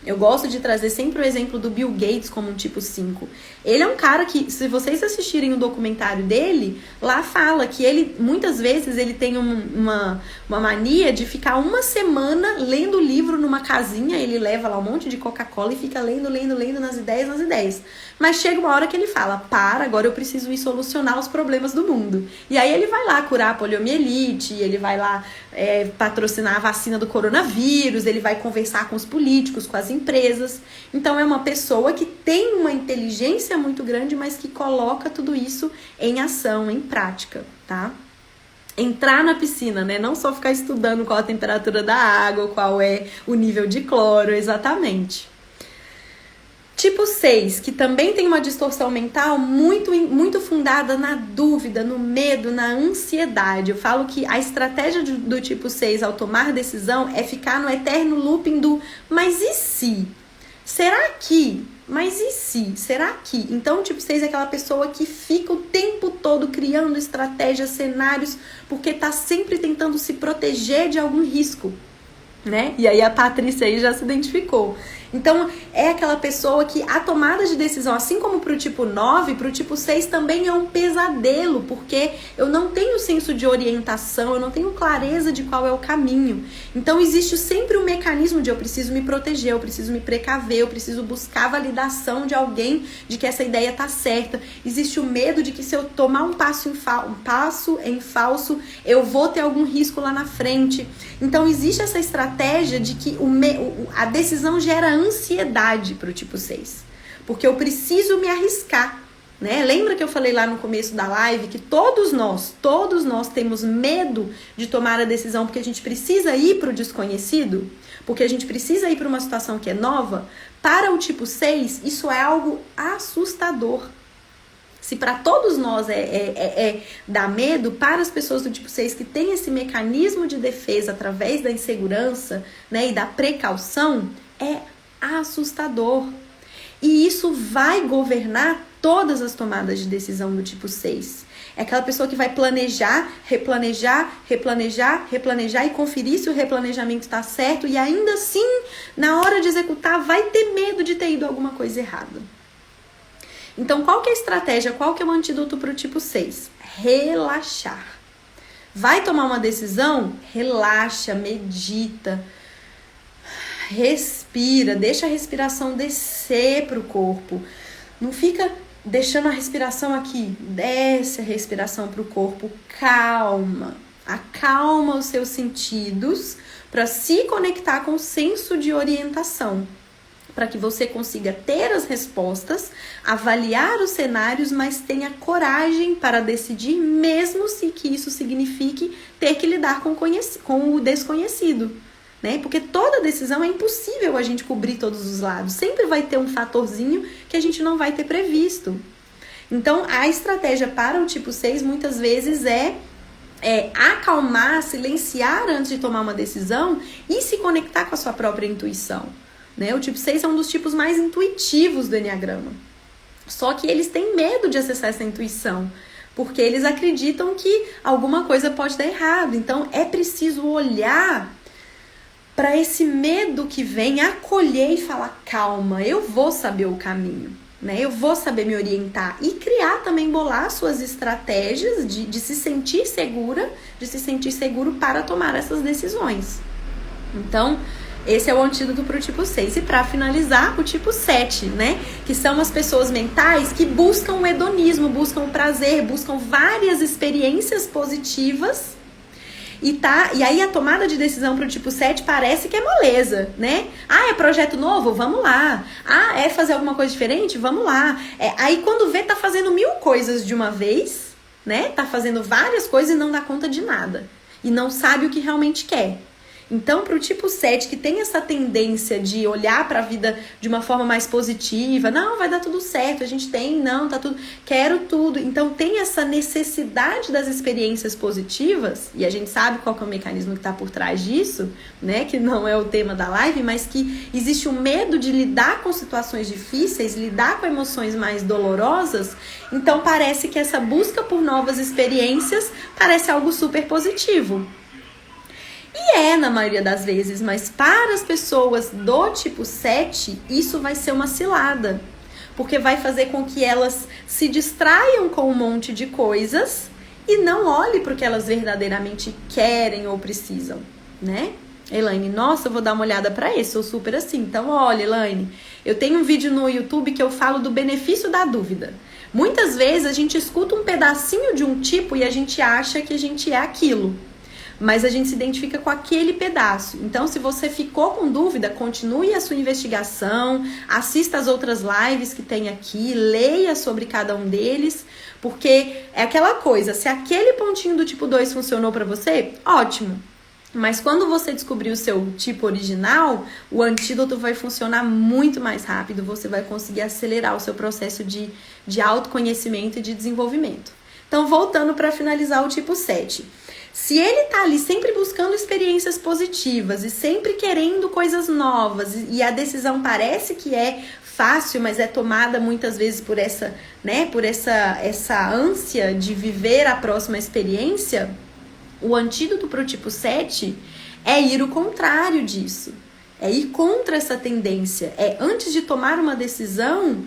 Eu gosto de trazer sempre o exemplo do Bill Gates como um tipo 5. Ele é um cara que, se vocês assistirem o documentário dele, lá fala que ele, muitas vezes, ele tem uma mania de ficar uma semana lendo livro numa casinha. Ele leva lá um monte de Coca-Cola e fica lendo nas ideias. Mas chega uma hora que ele fala, agora eu preciso ir solucionar os problemas do mundo. E aí ele vai lá curar a poliomielite, ele vai lá patrocinar a vacina do coronavírus, ele vai conversar com os políticos, com as empresas. Então é uma pessoa que tem uma inteligência muito grande, mas que coloca tudo isso em ação, em prática, tá? Entrar na piscina, né? Não só ficar estudando qual a temperatura da água, qual é o nível de cloro, exatamente. Tipo 6, que também tem uma distorção mental muito fundada na dúvida, no medo, na ansiedade. Eu falo que a estratégia do tipo 6 ao tomar decisão é ficar no eterno looping do mas e se? Será que? Mas e se? Será que? Então o tipo 6 é aquela pessoa que fica o tempo todo criando estratégias, cenários, porque tá sempre tentando se proteger de algum risco, né? E aí a Patrícia aí já se identificou. Então, é aquela pessoa que a tomada de decisão, assim como para o tipo 9, para o tipo 6 também é um pesadelo, porque eu não tenho senso de orientação, eu não tenho clareza de qual é o caminho. Então, existe sempre um mecanismo de eu preciso me proteger, eu preciso me precaver, eu preciso buscar a validação de alguém de que essa ideia tá certa. Existe o medo de que se eu tomar um passo em falso, eu vou ter algum risco lá na frente. Então, existe essa estratégia de que a decisão gera ansiedade para o tipo 6, porque eu preciso me arriscar, né? Lembra que eu falei lá no começo da live que todos nós temos medo de tomar a decisão porque a gente precisa ir para o desconhecido, porque a gente precisa ir para uma situação que é nova? Para o tipo 6, isso é algo assustador. Se para todos nós dá medo, para as pessoas do tipo 6 que têm esse mecanismo de defesa através da insegurança, né, e da precaução, é assustador. E isso vai governar todas as tomadas de decisão do tipo 6. É aquela pessoa que vai planejar, replanejar e conferir se o replanejamento está certo, e ainda assim, na hora de executar, vai ter medo de ter ido alguma coisa errada. Então, qual que é a estratégia? Qual que é o antídoto para o tipo 6? Relaxar. Vai tomar uma decisão? Relaxa, medita, respira, deixa a respiração descer para o corpo. Não fica deixando a respiração aqui. Desce a respiração para o corpo. Calma. Acalma os seus sentidos para se conectar com o senso de orientação, para que você consiga ter as respostas, avaliar os cenários, mas tenha coragem para decidir, mesmo se que isso signifique ter que lidar com o desconhecido, né? Porque toda decisão é impossível a gente cobrir todos os lados. Sempre vai ter um fatorzinho que a gente não vai ter previsto. Então, a estratégia para o tipo 6, muitas vezes, é acalmar, silenciar antes de tomar uma decisão e se conectar com a sua própria intuição, né? O tipo 6 é um dos tipos mais intuitivos do Enneagrama. Só que eles têm medo de acessar essa intuição, porque eles acreditam que alguma coisa pode dar errado. Então, é preciso olhar para esse medo que vem, acolher e falar, calma, eu vou saber o caminho, né? Eu vou saber me orientar e criar também, bolar suas estratégias de se sentir segura, de se sentir seguro para tomar essas decisões. Então, esse é o antídoto para o tipo 6. E para finalizar, o tipo 7, né? Que são as pessoas mentais que buscam o hedonismo, buscam o prazer, buscam várias experiências positivas E aí a tomada de decisão pro tipo 7 parece que é moleza, né? Ah, é projeto novo? Vamos lá. Ah, é fazer alguma coisa diferente? Vamos lá. Aí quando vê, tá fazendo 1000 coisas de uma vez, né? Tá fazendo várias coisas e não dá conta de nada. E não sabe o que realmente quer. Então, para o tipo 7, que tem essa tendência de olhar para a vida de uma forma mais positiva, não, vai dar tudo certo, a gente tem, não, tá tudo, quero tudo. Então, tem essa necessidade das experiências positivas, e a gente sabe qual que é o mecanismo que está por trás disso, né, que não é o tema da live, mas que existe um medo de lidar com situações difíceis, lidar com emoções mais dolorosas. Então, parece que essa busca por novas experiências parece algo super positivo. E na maioria das vezes, mas para as pessoas do tipo 7, isso vai ser uma cilada. Porque vai fazer com que elas se distraiam com um monte de coisas e não olhem para o que elas verdadeiramente querem ou precisam, né? Elaine, nossa, eu vou dar uma olhada para esse, sou super assim. Então, olha, Elaine, eu tenho um vídeo no YouTube que eu falo do benefício da dúvida. Muitas vezes a gente escuta um pedacinho de um tipo e a gente acha que a gente é aquilo. Mas a gente se identifica com aquele pedaço. Então, se você ficou com dúvida, continue a sua investigação, assista as outras lives que tem aqui, leia sobre cada um deles, porque é aquela coisa, se aquele pontinho do tipo 2 funcionou para você, ótimo. Mas quando você descobrir o seu tipo original, o antídoto vai funcionar muito mais rápido, você vai conseguir acelerar o seu processo de autoconhecimento e de desenvolvimento. Então, voltando para finalizar o tipo 7. Se ele tá ali sempre buscando experiências positivas e sempre querendo coisas novas e a decisão parece que é fácil, mas é tomada muitas vezes por essa, né, por essa ânsia de viver a próxima experiência, o antídoto para o tipo 7 é ir o contrário disso. É ir contra essa tendência. É, antes de tomar uma decisão,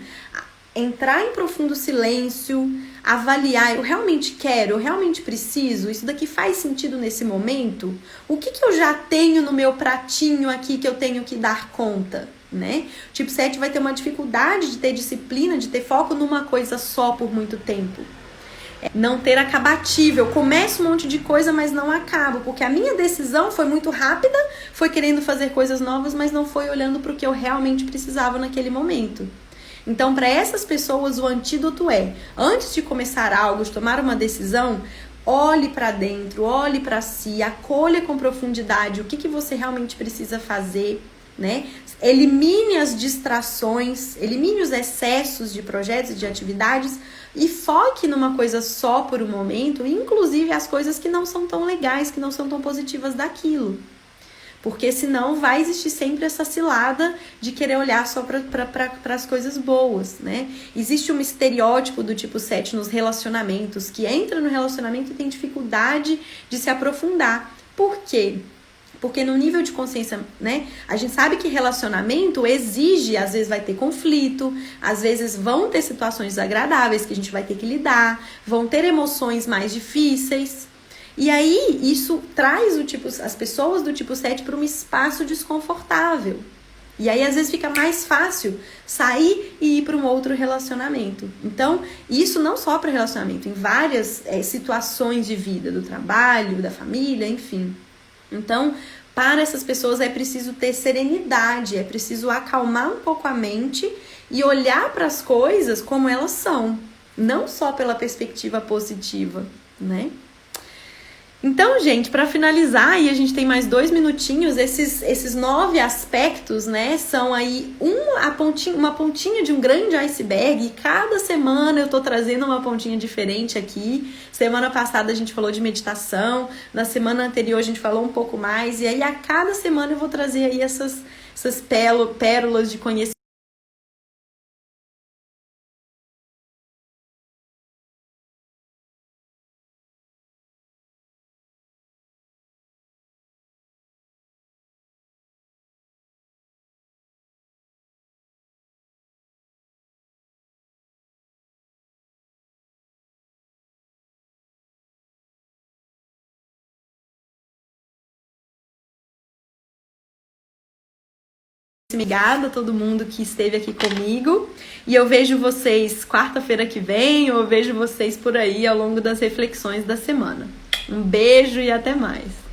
entrar em profundo silêncio, avaliar, eu realmente quero, eu realmente preciso, isso daqui faz sentido nesse momento? O que eu já tenho no meu pratinho aqui que eu tenho que dar conta, né? O tipo 7 vai ter uma dificuldade de ter disciplina, de ter foco numa coisa só por muito tempo. Não ter acabatível, começo um monte de coisa, mas não acabo, porque a minha decisão foi muito rápida, foi querendo fazer coisas novas, mas não foi olhando para o que eu realmente precisava naquele momento. Então, para essas pessoas, o antídoto é, antes de começar algo, de tomar uma decisão, olhe para dentro, olhe para si, acolha com profundidade o que você realmente precisa fazer, né? Elimine as distrações, elimine os excessos de projetos e de atividades e foque numa coisa só por um momento, inclusive as coisas que não são tão legais, que não são tão positivas daquilo. Porque senão vai existir sempre essa cilada de querer olhar só para as coisas boas, né? Existe um estereótipo do tipo 7 nos relacionamentos, que entra no relacionamento e tem dificuldade de se aprofundar. Por quê? Porque no nível de consciência, né? A gente sabe que relacionamento exige, às vezes vai ter conflito, às vezes vão ter situações desagradáveis que a gente vai ter que lidar, vão ter emoções mais difíceis. E aí, isso traz as pessoas do tipo 7 para um espaço desconfortável. E aí, às vezes, fica mais fácil sair e ir para um outro relacionamento. Então, isso não só para relacionamento, em várias situações de vida, do trabalho, da família, enfim. Então, para essas pessoas é preciso ter serenidade, é preciso acalmar um pouco a mente e olhar para as coisas como elas são, não só pela perspectiva positiva, né? Então, gente, para finalizar, e a gente tem mais 2 minutinhos, esses 9 aspectos, né, são aí uma pontinha de um grande iceberg, e cada semana eu tô trazendo uma pontinha diferente aqui. Semana passada a gente falou de meditação, na semana anterior a gente falou um pouco mais, e aí a cada semana eu vou trazer aí essas pérolas de conhecimento. Obrigada a todo mundo que esteve aqui comigo e eu vejo vocês quarta-feira que vem ou eu vejo vocês por aí ao longo das reflexões da semana. Um beijo e até mais!